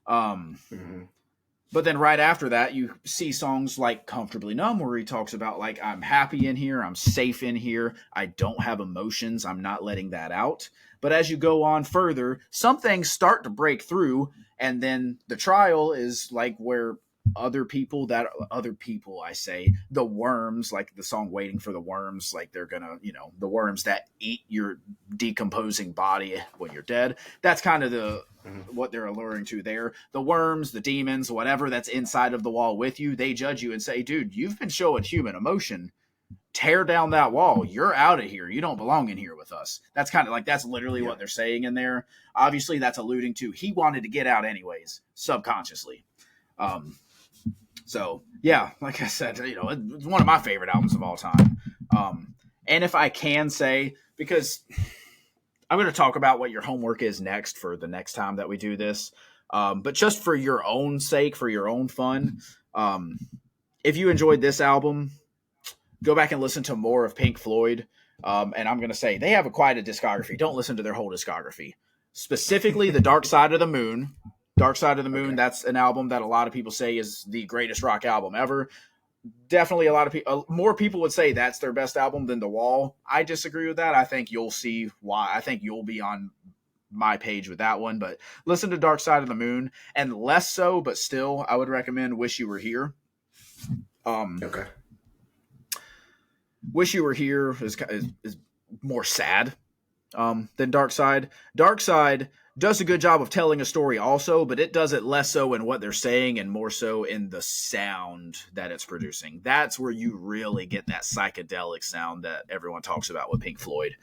But then right after that, you see songs like Comfortably Numb, where he talks about like, I'm happy in here, I'm safe in here, I don't have emotions, I'm not letting that out. But as you go on further, some things start to break through, and then The Trial is like where I say, the worms, like the song Waiting for the Worms, like they're gonna, the worms that eat your decomposing body when you're dead. That's kind of what they're alluring to there. The worms, the demons, whatever that's inside of the wall with you, they judge you and say, dude, you've been showing human emotion. Tear down that wall. You're out of here. You don't belong in here with us. That's kind of like, that's literally what they're saying in there. Obviously, that's alluding to he wanted to get out anyways, subconsciously. So, yeah, like I said, it's one of my favorite albums of all time. And if I can say, because I'm going to talk about what your homework is next for the next time that we do this. But just for your own sake, for your own fun, if you enjoyed this album, go back and listen to more of Pink Floyd. And I'm going to say they have quite a discography. Don't listen to their whole discography. Specifically, The Dark Side of the Moon. Dark Side of the Moon, that's an album that a lot of people say is the greatest rock album ever. Definitely a lot of people, more people would say that's their best album than The Wall. I disagree with that. I think you'll see why. I think you'll be on my page with that one. But listen to Dark Side of the Moon, and less so, but still, I would recommend Wish You Were Here. Okay. Wish You Were Here is more sad than Dark Side. Dark Side does a good job of telling a story also, but it does it less so in what they're saying and more so in the sound that it's producing. That's where you really get that psychedelic sound that everyone talks about with Pink Floyd.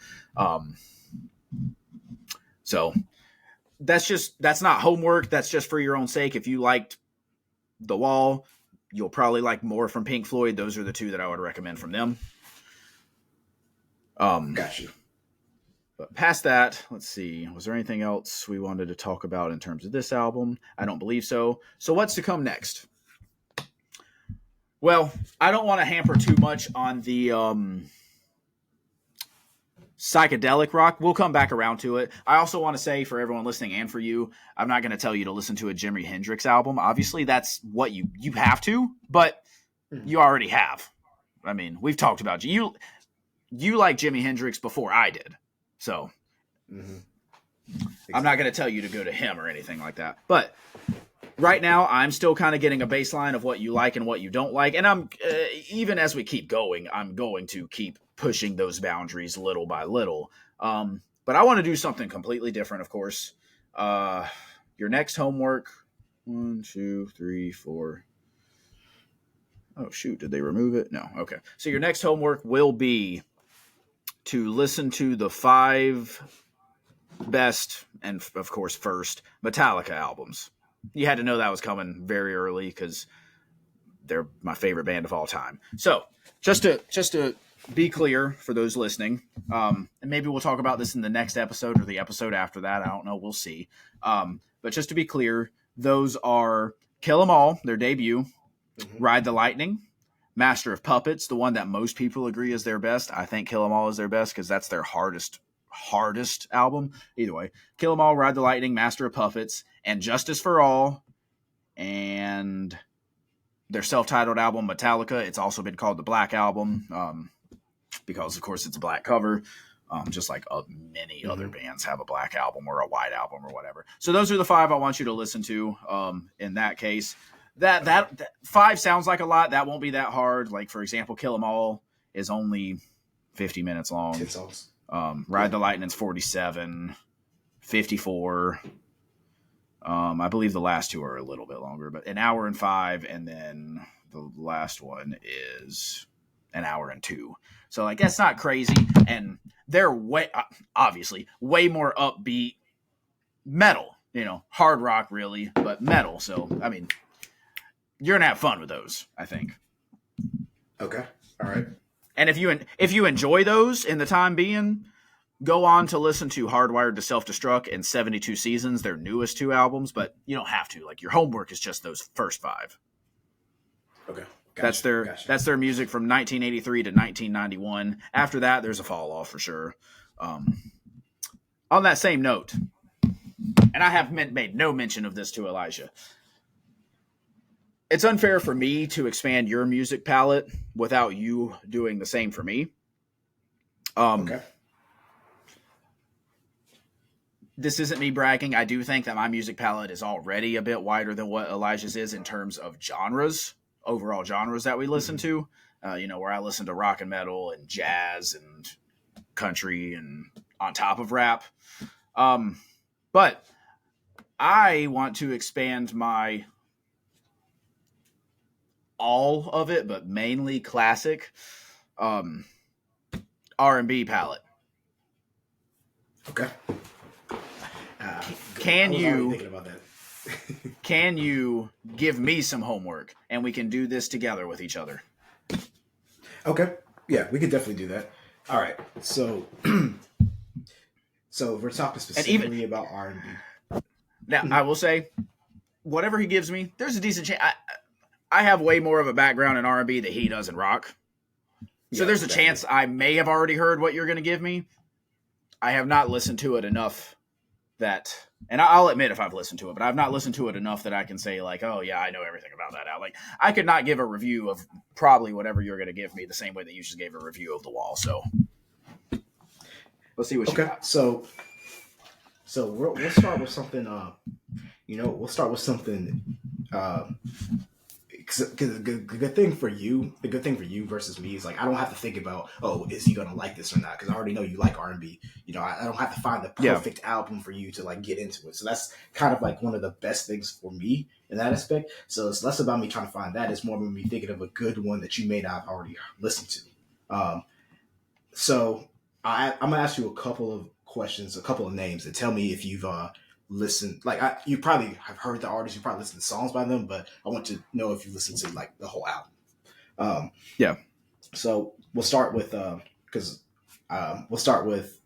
So that's not homework. That's just for your own sake. If you liked The Wall, you'll probably like more from Pink Floyd. Those are the two that I would recommend from them. Got you. But past that, let's see. Was there anything else we wanted to talk about in terms of this album? I don't believe so. So what's to come next? Well, I don't want to hamper too much on the psychedelic rock. We'll come back around to it. I also want to say for everyone listening and for you, I'm not going to tell you to listen to a Jimi Hendrix album. Obviously, that's what you have to, but you already have. I mean, we've talked about you. You like Jimi Hendrix before I did. So I'm not going to tell you to go to him or anything like that. But right now, I'm still kind of getting a baseline of what you like and what you don't like. And I'm even as we keep going, I'm going to keep pushing those boundaries little by little. But I want to do something completely different, of course. Your next homework, 1, 2, 3, 4. Oh, shoot. Did they remove it? No. Okay. So your next homework will be to listen to the 5 best and, of course, first Metallica albums. You had to know that was coming very early because they're my favorite band of all time. So just to be clear for those listening, and maybe we'll talk about this in the next episode or the episode after that. I don't know. We'll see. But just to be clear, those are Kill 'Em All, their debut, Ride the Lightning, Master of Puppets, the one that most people agree is their best. I think Kill 'Em All is their best because that's their hardest album. Either way, Kill 'Em All, Ride the Lightning, Master of Puppets, and Justice for All, and their self-titled album, Metallica. It's also been called the Black Album because, of course, it's a black cover, just like many other bands have a black album or a white album or whatever. So those are the 5 I want you to listen to in that case. That 5 sounds like a lot. That won't be that hard. Like, for example, Kill 'Em All is only 50 minutes long. 10 songs. Ride the Lightning's 47, 54. I believe the last 2 are a little bit longer, but an hour and 5, and then the last one is an hour and 2. So, like, that's not crazy, and they're obviously way more upbeat metal, hard rock really, but metal. So, I mean, you're gonna have fun with those, I think. Okay. All right. And if you enjoy those in the time being, go on to listen to Hardwired to Self-Destruct and 72 Seasons, their newest 2 albums, but you don't have to. Like, your homework is just those first 5. Okay. That's their music from 1983 to 1991. After that, there's a fall off for sure. On that same note, and I have made no mention of this to Elijah, it's unfair for me to expand your music palette without you doing the same for me. Okay. This isn't me bragging. I do think that my music palette is already a bit wider than what Elijah's is in terms of genres, overall genres that we listen to. Where I listen to rock and metal and jazz and country and on top of rap. But I want to expand my all of it, but mainly classic R&B palette. Okay. Can you thinking about that? can you give me some homework and we can do this together with each other? Okay. Yeah, we could definitely do that. All right. So we're talking specifically about R&B. Now, I will say whatever he gives me, there's a decent chance. I have way more of a background in R&B that he does in rock. So there's a chance I may have already heard what you're going to give me. I have not listened to it enough that, and I'll admit if I've listened to it, but I've not listened to it enough that I can say like, oh yeah, I know everything about that album. Like I could not give a review of probably whatever you're going to give me the same way that you just gave a review of The Wall. So let's see what you got. So we'll start with something. We'll start with something. Because the good thing for you versus me is like I don't have to think about, oh, is he gonna like this or not? Because I already know you like R&B. I don't have to find the perfect album for you to like get into it. So that's kind of like one of the best things for me in that aspect. So it's less about me trying to find that. It's more about me thinking of a good one that you may not have already listened to. So I'm gonna ask you a couple of questions, a couple of names, and tell me if you've listen, like you probably have heard the artists, you probably listen to songs by them, but I want to know if you listen to like the whole album. So we'll start with we'll start with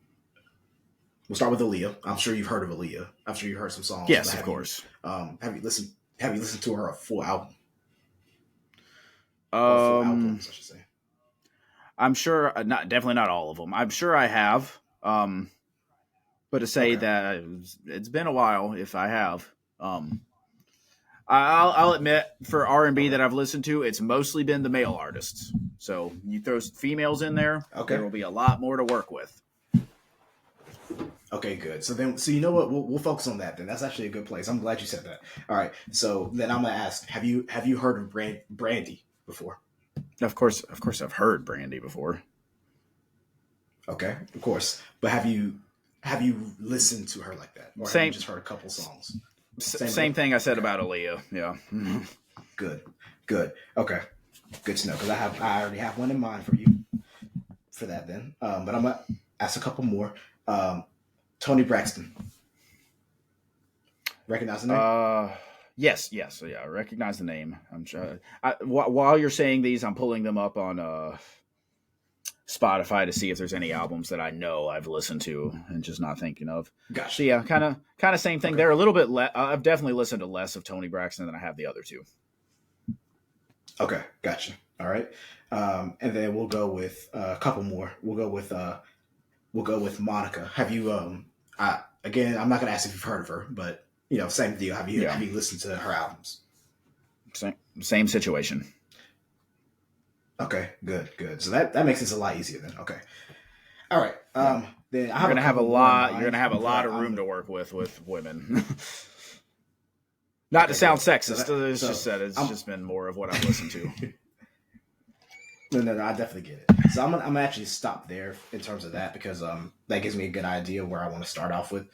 Aaliyah. I'm sure you've heard of Aaliyah. I'm sure you've heard some songs. Yes, of course. Have you listened to her full album? Full albums, I should say. I'm sure definitely not all of them. I'm sure I have. But to say that it's been a while, if I have, I'll admit for R&B that I've listened to, it's mostly been the male artists. So you throw females in there, there will be a lot more to work with. Okay, good. So you know what? We'll focus on that then. That's actually a good place. I'm glad you said that. All right. So then I'm gonna ask: Have you heard of Brandy before? Of course, I've heard Brandy before. Okay, of course. But have you listened to her like that, or have you just heard a couple songs? Same thing I said about Aaliyah. Yeah. Good. Okay, good to know because I already have one in mind for you for that. Then, but I'm gonna ask a couple more. Tony Braxton. Recognize the name? Yes. So yeah, I recognize the name. I'm sure. While you're saying these, I'm pulling them up on Spotify to see if there's any albums that I know I've listened to and just not thinking of. Gotcha. So yeah, kind of same thing. They're a little bit less. I've definitely listened to less of Tony Braxton than I have the other two. Okay, gotcha. All right, and then we'll go with a couple more. We'll go with Monica. Have you? Again, I'm not gonna ask if you've heard of her, but same deal. Have you listened to her albums? Same situation. Okay, good. So that makes this a lot easier then. Okay. All right. Then you're gonna have a lot. You're gonna have a lot of room to work with women. Not to sound sexist. It's just been more of what I've listened to. No, I definitely get it. So I'm gonna actually stop there in terms of that because that gives me a good idea where I want to start off with.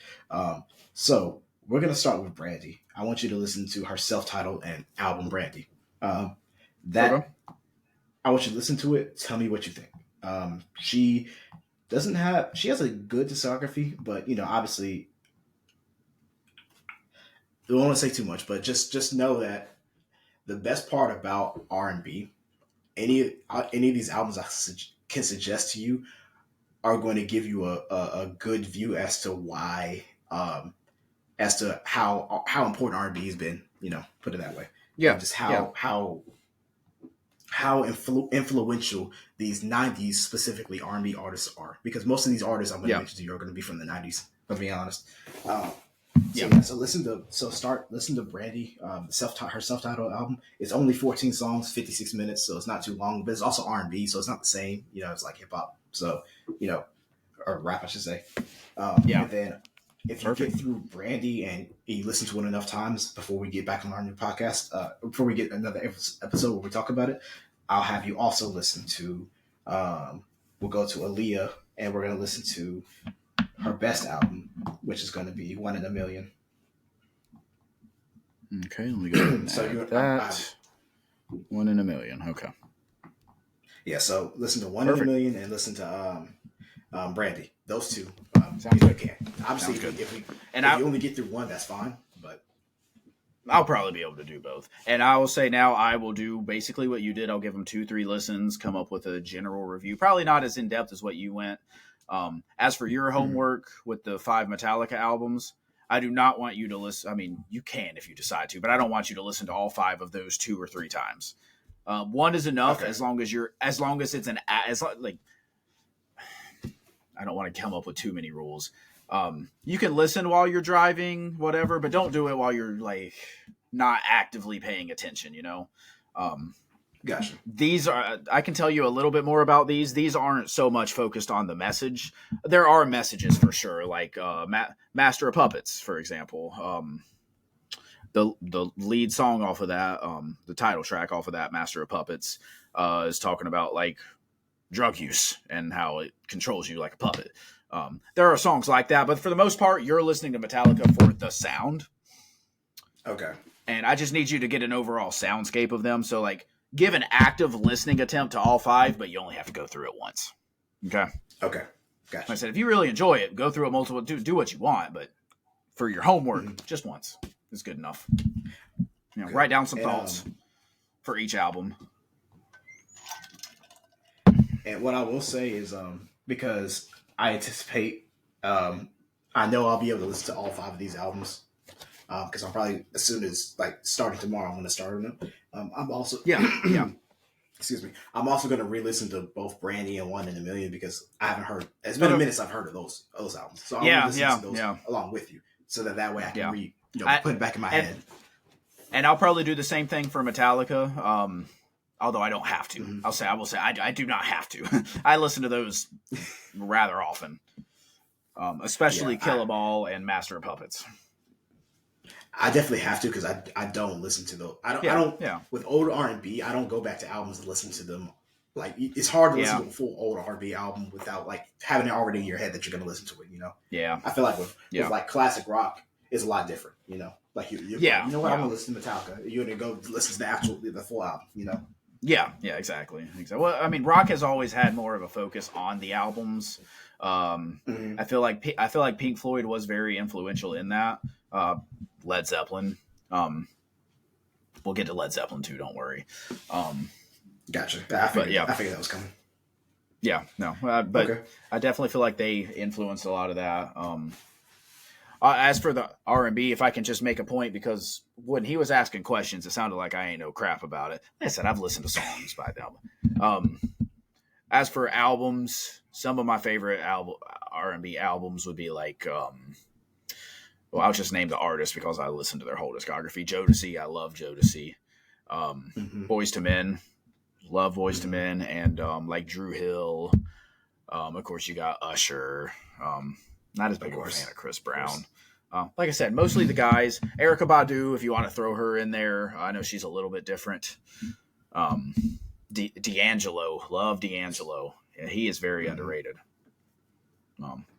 So we're gonna start with Brandy. I want you to listen to her self-titled and album Brandy. I want you to listen to it. Tell me what you think. She has a good discography, but obviously, I don't want to say too much, but just know that the best part about R&B, any of these albums I can suggest to you are going to give you a good view as to why, as to how important R&B has been. Put it that way. Yeah. Just how influential these 90s, specifically R&B artists are. Because most of these artists I'm going to mention to you are going to be from the 90s, if I'm being honest. So listen to Brandy, her self-titled album. It's only 14 songs, 56 minutes, so it's not too long, but it's also R&B, so it's not the same. It's like hip-hop, so, or rap, I should say. And then if you get through Brandy and you listen to it enough times before we get back on our new podcast, before we get another episode where we talk about it, I'll have you also listen to, we'll go to Aaliyah, and we're going to listen to her best album, which is going to be 1 in a Million. Okay, let me go ahead and add that. 1 in a Million, okay. Yeah, so listen to 1 in a Million and listen to Brandy. Those two. Sounds good. Obviously, if you only get through one, that's fine. But I'll probably be able to do both. And I will say now I will do basically what you did. I'll give them 2-3 listens, come up with a general review. Probably not as in-depth as what you went. As for your homework with the 5 Metallica albums, I do not want you to listen. I mean, you can if you decide to, but I don't want you to listen to all 5 of those 2 or 3 times. One is enough, Okay. as long as it's like, I don't want to come up with too many rules. You can listen while you're driving, whatever, but don't do it while you're like not actively paying attention. Gotcha. These are, I can tell you a little bit more about these. These aren't so much focused on the message. There are messages for sure, like Master of Puppets, for example. The lead song off of that, the title track off of that, Master of Puppets, is talking about like drug use and how it controls you like a puppet. There are songs like that, but for the most part, you're listening to Metallica for the sound. Okay. And I just need you to get an overall soundscape of them. So like, give an active listening attempt to all 5, but you only have to go through it once. Okay. Okay. Gotcha. Like I said, if you really enjoy it, go through it multiple. Do what you want, but for your homework, just once is good enough. Write down some thoughts for each album. And what I will say is, because I anticipate, I know I'll be able to listen to all 5 of these albums. Because I'm probably, as soon as like starting tomorrow, I'm going to start them. I'm also excuse me. I'm also going to re-listen to both Brandy and One in a Million because I haven't heard. It's been a minute since I've heard of those albums, so I'm going to listen to those along with you, so that way I can put it back in my head. And I'll probably do the same thing for Metallica. Although I don't have to. Mm-hmm. I will say I do not have to. I listen to those rather often, especially Kill 'Em All and Master of Puppets. I definitely have to because I don't listen to those. I don't. With older R&B, I don't go back to albums and listen to them. Like it's hard to listen to a full old R&B album without like having it already in your head that you're going to listen to it. Yeah. I feel like with like classic rock, it's a lot different. Like you know what, I'm going to listen to Metallica. You're going to go listen to the full album. Yeah, exactly. Well, I mean, rock has always had more of a focus on the albums. I feel like Pink Floyd was very influential in that. Led Zeppelin. We'll get to Led Zeppelin too. Don't worry. Gotcha. I figured that was coming. Yeah, no, but okay. I definitely feel like they influenced a lot of that. As for the R&B, if I can just make a point, because when he was asking questions, it sounded like I ain't no crap about it. Like I said, I've listened to songs by them. As for albums, some of my favorite R&B albums would be like, well, I'll just name the artist because I listened to their whole discography. Jodeci, I love Jodeci. Boyz II Men, love Boyz II Men, and like Drew Hill. Of course, you got Usher. Not as big of a fan of Chris Brown. Like I said, mostly the guys. Erykah Badu, if you want to throw her in there. I know she's a little bit different. D'Angelo. Love D'Angelo. Yeah, he is very underrated.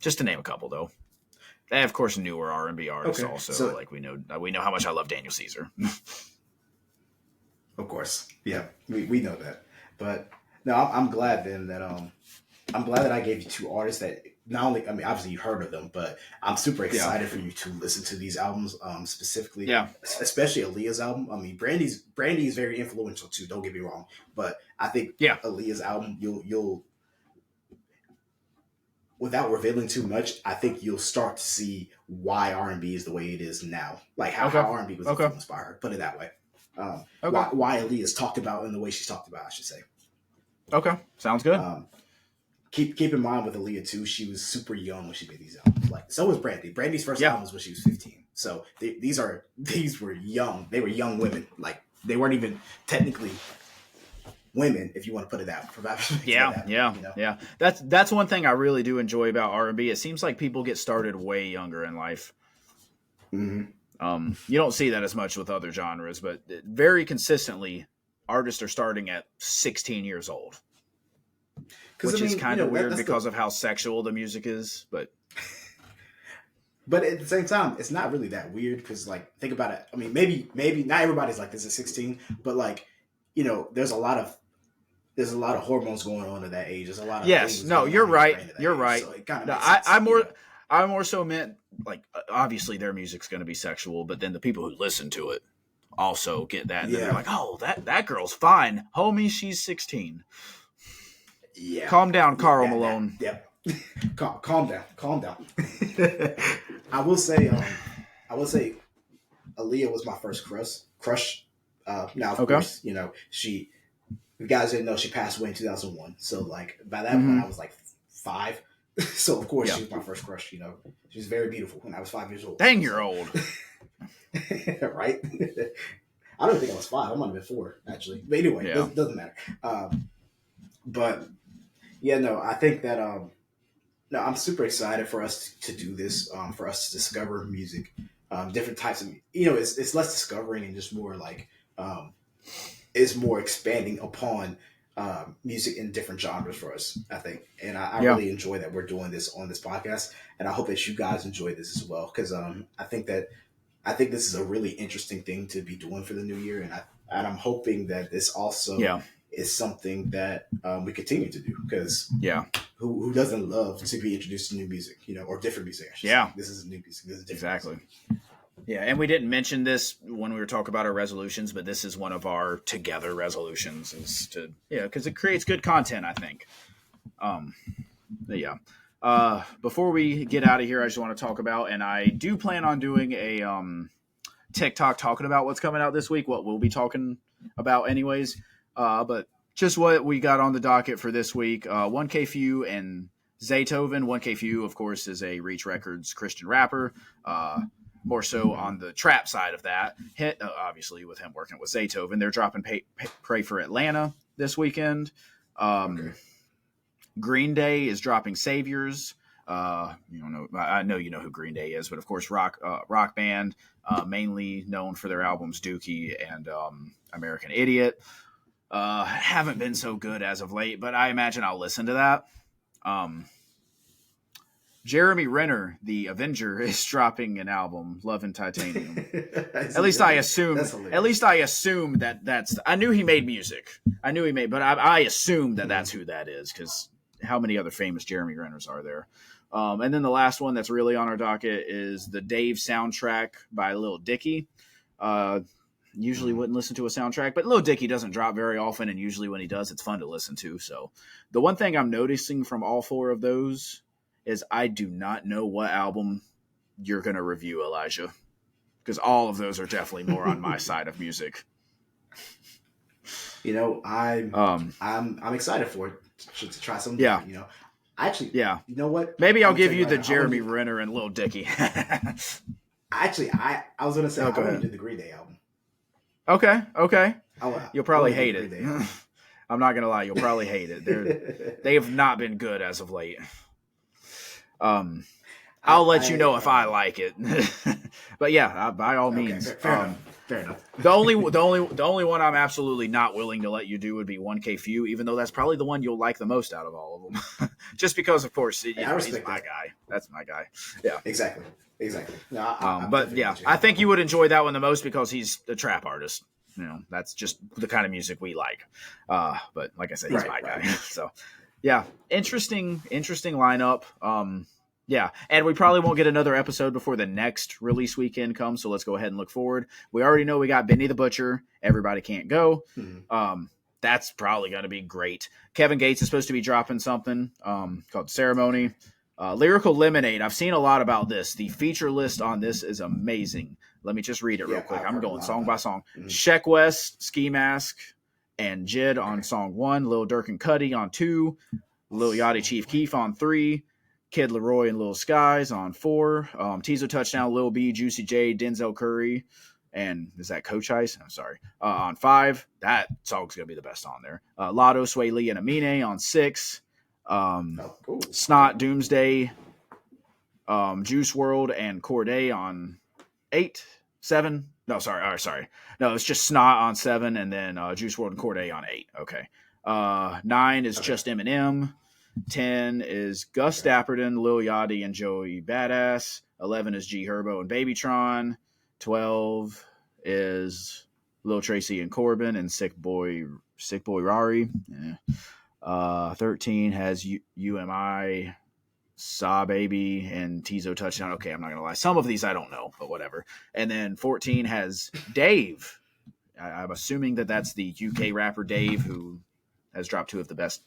Just to name a couple, though. And, of course, newer R&B artists also. So, like we know how much I love Daniel Caesar. Of course. Yeah, we know that. But, no, I'm glad then that I'm glad that I gave you 2 artists that not only, I mean, obviously you heard of them, but I'm super excited for you to listen to these albums specifically. Yeah. Especially Aaliyah's album. I mean, Brandy is very influential too, don't get me wrong. But I think Aaliyah's album, you'll without revealing too much, I think you'll start to see why R&B is the way it is now. Like how R&B was influenced by her, put it that way. Why Aaliyah's talked about in the way she's talked about, I should say. Okay. Sounds good. Keep in mind with Aaliyah too, she was super young when she made these albums. Like so was Brandy. Brandy's first album was when she was 15. So these were young. They were young women. Like they weren't even technically women, if you want to put it that. Yeah. That's one thing I really do enjoy about R&B. It seems like people get started way younger in life. Mm-hmm. You don't see that as much with other genres, but very consistently, artists are starting at 16 years old. Which is kind of weird because of how sexual the music is, but at the same time, it's not really that weird because, like, think about it. I mean, maybe not everybody's like this at 16, but like, there's a lot of hormones going on at that age. There's a lot of you're right. You're right. So it kind of I more so meant like obviously their music's going to be sexual, but then the people who listen to it also get that, and they're like, oh, that girl's fine, homie, she's 16. Yeah. Calm down, Karl Malone. Calm down. I will say, I would say Aaliyah was my first crush. Now, of Okay. course, you guys didn't know she passed away in 2001. So, like, by that point, Mm-hmm. I was like 5. So, of course, Yeah. she was my first crush. She was very beautiful when I was 5 years old. Dang, you're So, old. right? I don't think I was 5. I might have been 4, actually. But anyway, Yeah. doesn't matter. But yeah, no, I think that no, I'm super excited for us to do this. For us to discover music, different types of. It's less discovering and just more like is more expanding upon music in different genres for us. I think, and I Yeah. really enjoy that we're doing this on this podcast, and I hope that you guys enjoy this as well because I think this is a really interesting thing to be doing for the new year, and I'm hoping that this also Yeah. is something that we continue to do because Yeah. who doesn't love to be introduced to new music, or different music? I should Yeah. say. This is new music. This is different Exactly. music. Yeah, and we didn't mention this when we were talking about our resolutions, but this is one of our together resolutions is to because it creates good content, I think. But yeah. Before we get out of here, I just want to talk about, and I do plan on doing a TikTok talking about what's coming out this week, what we'll be talking about anyways. But just what we got on the docket for this week, 1K Few and Zaytoven. 1K Few, of course, is a Reach Records Christian rapper. More so on the trap side of that. Obviously, with him working with Zaytoven, they're dropping Pray for Atlanta this weekend. Okay. Green Day is dropping Saviors. I know you know who Green Day is, but of course, rock band, mainly known for their albums Dookie and American Idiot. Haven't been so good as of late, but I imagine I'll listen to that. Jeremy Renner, the Avenger, is dropping an album, Love and Titanium. At least I assume. At least I assume that's. I knew he made music. But I assume that that's who that is because how many other famous Jeremy Renners are there? And then the last one that's really on our docket is the Dave soundtrack by Lil Dicky. Usually wouldn't listen to a soundtrack, but Lil Dicky doesn't drop very often, and usually when he does, it's fun to listen to. So the one thing I'm noticing from all 4 of those is I do not know what album you're going to review, Elijah, because all of those are definitely more on my side of music. I'm excited for it to try something. Yeah. Different, Actually, yeah. You know what? Maybe I'll give you the Jeremy Renner and Lil Dicky. Actually, I was going to say I want to do the Green Day album. Okay. You'll probably hate it. I'm not going to lie. You'll probably hate it. They have not been good as of late. I'll let you know if I like it. But yeah, by all means. Fair enough. The only one I'm absolutely not willing to let you do would be 1K Few, even though that's probably the one you'll like the most out of all of them. Just because, of course, he's my guy. That's my guy. Yeah, exactly. No, I think you would enjoy that one the most because he's a trap artist. That's just the kind of music we like. But like I said, he's my guy. So yeah, interesting lineup. Yeah, and we probably won't get another episode before the next release weekend comes, so let's go ahead and look forward. We already know we got Benny the Butcher. Everybody Can't Go. Mm-hmm. That's probably going to be great. Kevin Gates is supposed to be dropping something called Ceremony. Lyrical Lemonade. I've seen a lot about this. The feature list on this is amazing. Let me just read it real quick. I'm going song by song. Mm-hmm. Sheck West, Ski Mask, and Jid on song 1. Lil Durk and Cuddy on 2. Lil Yachty Chief Keef on 3. Kid Leroy and Lil Skies on 4. Tizo Touchdown, Lil B, Juicy J, Denzel Curry, and is that Coach Ice? I'm sorry. On 5. That song's going to be the best on there. Lotto, Sway Lee, and Amine on 6. Cool. Snot, Doomsday, Juice WRLD, and Corday on 8. 7. No, sorry. No, it's just Snot on 7, and then Juice WRLD and Corday on 8. Okay. 9 is just Eminem. 10 is Gus Dapperton, Lil Yachty, and Joey Badass. 11 is G Herbo and Babytron. 12 is Lil Tracy and Corbin and Sick Boy Rari. Yeah. 13 has UMI, Saw Baby, and Tizo Touchdown. Okay, I'm not gonna lie. Some of these I don't know, but whatever. And then 14 has Dave. I'm assuming that's the UK rapper Dave, who has dropped 2 of the best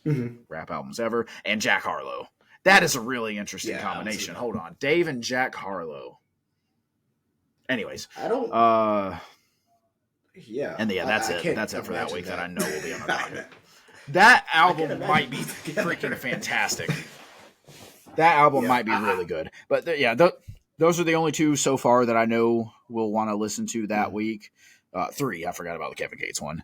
rap albums ever, and Jack Harlow. That is a really interesting combination. Hold on. Dave and Jack Harlow. Anyways, I don't. uh, Yeah, and yeah, that's I it. can't That's it for that imagine week that I that. know will be on our docket. That I can't album imagine might be together. freaking fantastic. That album Yeah, might be really good. But those are the only two so far that I know we'll want to listen to that mm, week. Three, I forgot about the Kevin Gates one.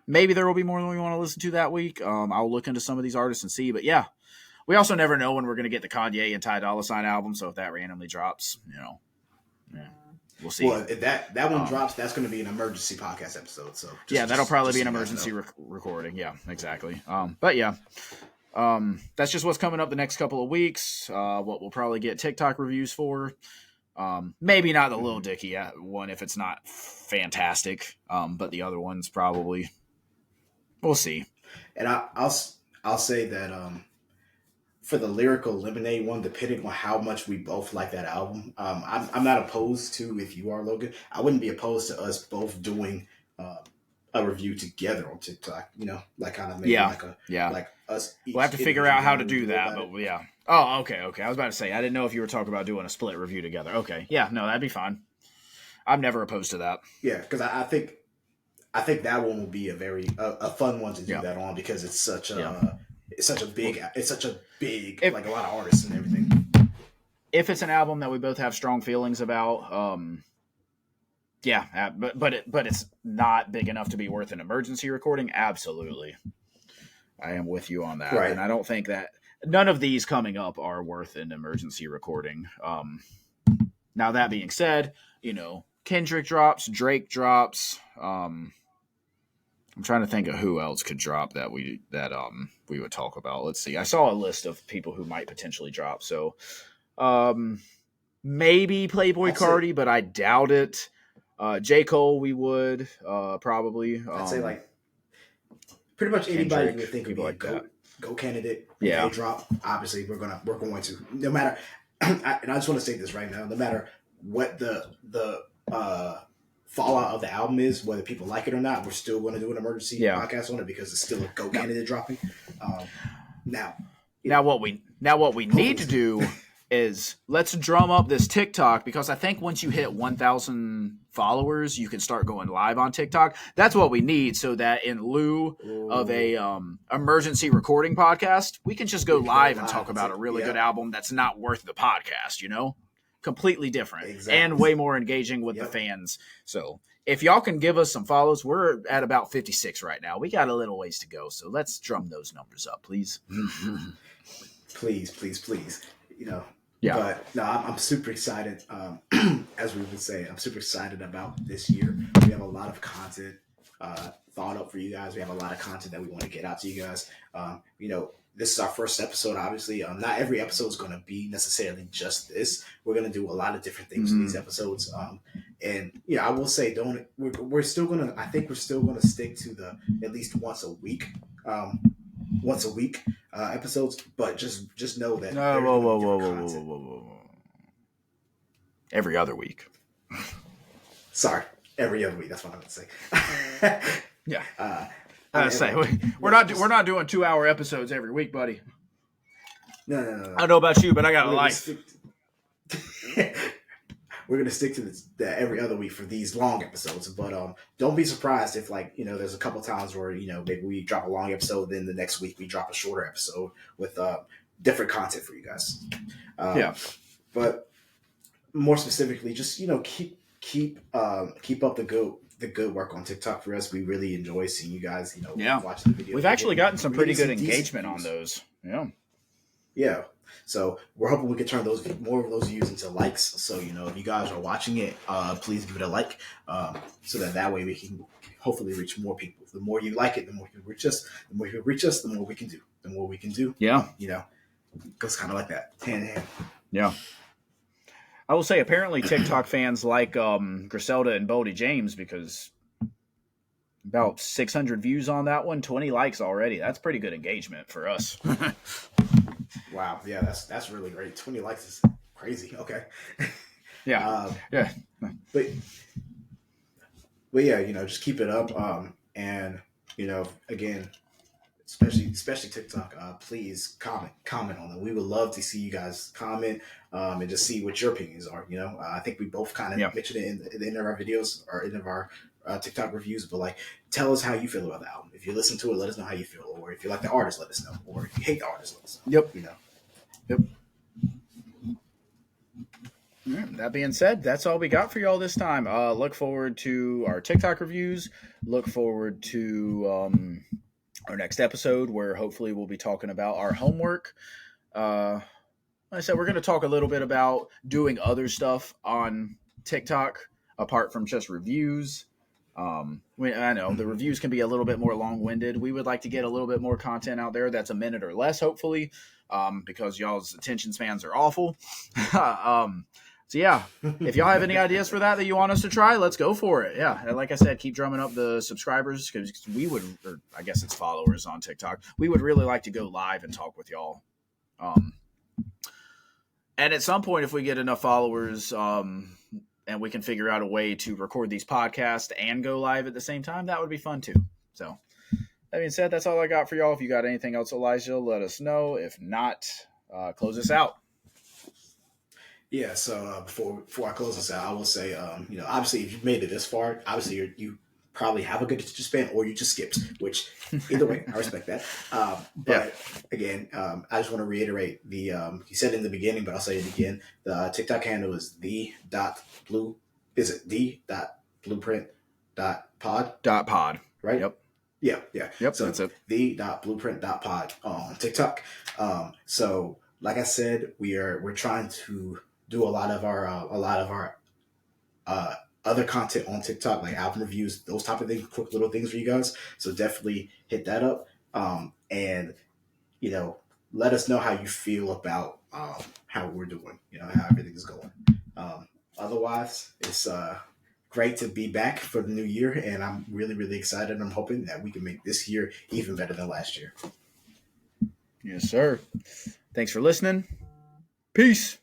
Maybe there will be more than we want to listen to that week. I'll look into some of these artists and see. But yeah, we also never know when we're going to get the Kanye and Ty Dolla $ign album. So if that randomly drops, yeah, we'll see. well, if that one drops, that's going to be an emergency podcast episode. So That'll probably be so an you guys emergency know. recording. Yeah, exactly. But yeah, that's just what's coming up the next couple of weeks. What we'll probably get TikTok reviews for. Maybe not the Lil Mhm. Dicky one if it's not fantastic. But the other ones probably. We'll see. And I'll say that for the lyrical lemonade one, depending on how much we both like that album, I'm not opposed to, if you are Logan, I wouldn't be opposed to us both doing uh, a review together on TikTok. Like kind of maybe Yeah, yeah. like us We'll have each to figure out individually how doing to a do review that, about it. but yeah. Oh, okay. I was about to say I didn't know if you were talking about doing a split review together. Okay, yeah, no, that'd be fine. I'm never opposed to that. Yeah, because I think that one will be a fun one to do Yeah, that on, because yeah. it's such a big, If like, a lot of artists and everything. if it's an album that we both have strong feelings about, yeah, but it's not big enough to be worth an emergency recording. Absolutely, I am with you on that, and Right. I don't think that none of these coming up are worth an emergency recording. Now that being said, Kendrick drops, Drake drops. I'm trying to think of who else could drop that we would talk about. Let's see. I saw a list of people who might potentially drop. So um, maybe Playboy I'd say Cardi, but I doubt it. J. Cole, we would probably. I'd say like pretty much anybody you Kendrick, would think would people be a like that. go candidate. If they Yeah, drop, obviously we're going to, no matter. And I just want to say this right now: no matter what the fallout of the album is, whether people like it or not, we're still going to do an emergency yeah. podcast on it, because it's still a go Now, candidate dropping. Um, now, now what we need hopefully, to do is let's drum up this TikTok, because I think once you hit 1,000 followers, you can start going live on TikTok. That's what we need, so that in lieu of a emergency recording podcast, we can just go we can go live and talk live. about a really good Yep, album that's not worth the podcast. Completely different and exactly. way more engaging with the Yep. fans. So if y'all can give us some follows, we're at about 56 right now. We got a little ways to go, so let's drum those numbers up, please. Please, please, please. Yeah. But no, I'm super excited. As we would say, I'm super excited about this year. We have a lot of content thought up for you guys. We have a lot of content that we want to get out to you guys. This is our first episode. Obviously, not every episode is going to be necessarily just this. We're going to do a lot of different things in these episodes. And I will say, don't we're still gonna. I think we're still gonna stick to the at least once a week. Episodes, but just know that No, there's whoa, going to whoa, be whoa, different whoa, whoa, whoa, content. whoa, whoa. Every other week. Sorry, every other week. That's what I'm going to say. Yeah. I Say like, we're not doing 2-hour episodes every week, buddy. no. I don't know about you, but I got a We're life. We're gonna stick to the every other week for these long episodes. But don't be surprised if, like, there's a couple times where maybe we drop a long episode, then the next week we drop a shorter episode with different content for you guys. Yeah. But more specifically, just keep up the good work on TikTok for us. We really enjoy seeing you guys. Yeah. Watch the videos. We've actually gotten some pretty good some decent engagement on views. those. Yeah. Yeah. So we're hoping we can turn more of those views into likes. So if you guys are watching it, please give it a like, so that way we can hopefully reach more people. The more you like it, the more you reach us. The more you reach us, the more we can do. The more we can do. Yeah. It goes kind of like that, hand in hand. Yeah. I will say, apparently TikTok fans like Griselda and Boldy James, because about 600 views on that one, 20 likes already. That's pretty good engagement for us. Wow. Yeah, that's really great. 20 likes is crazy. Okay. Yeah. Yeah. But yeah, just keep it up. And again, especially TikTok. Please comment on them. We would love to see you guys comment and just see what your opinions are. I think we both kind of Yeah. mentioned it in the end of our videos or end of our TikTok reviews, but like, tell us how you feel about the album. If you listen to it, let us know how you feel, or if you like the artist, let us know, or if you hate the artist, let us know. Yep. You know. Yep. That being said, that's all we got for y'all this time. Look forward to our TikTok reviews. Look forward to our next episode where hopefully we'll be talking about our homework. Like I said, we're going to talk a little bit about doing other stuff on TikTok apart from just reviews. I know the reviews can be a little bit more long-winded. We would like to get a little bit more content out there that's a minute or less, hopefully, because y'all's attention spans are awful. So yeah, if y'all have any ideas for that you want us to try, let's go for it. Yeah, and like I said, keep drumming up the subscribers because we would, or I guess it's followers on TikTok. We would really like to go live and talk with y'all. And at some point, if we get enough followers, and we can figure out a way to record these podcasts and go live at the same time, that would be fun too. So that being said, that's all I got for y'all. If you got anything else, Elijah, let us know. If not, close us out. Yeah, so before I close this out, I will say, obviously, if you've made it this far, obviously you probably have a good attention span, or you just skipped. Which, either way, I respect that. But again, I just want to reiterate the you said it in the beginning, but I'll say it again. The TikTok handle is the.blue. Is it the.blueprint.pod? .pod. Right. Yep. Yeah. Yep. So that's it. the.blueprint.pod on TikTok. So like I said, we're trying to do a lot of our other content on TikTok, like album reviews, those type of things, quick little things for you guys. So definitely hit that up. And let us know how you feel about how we're doing, how everything is going. Otherwise, it's great to be back for the new year, and I'm really, really excited. I'm hoping that we can make this year even better than last year. Yes, sir. Thanks for listening. Peace.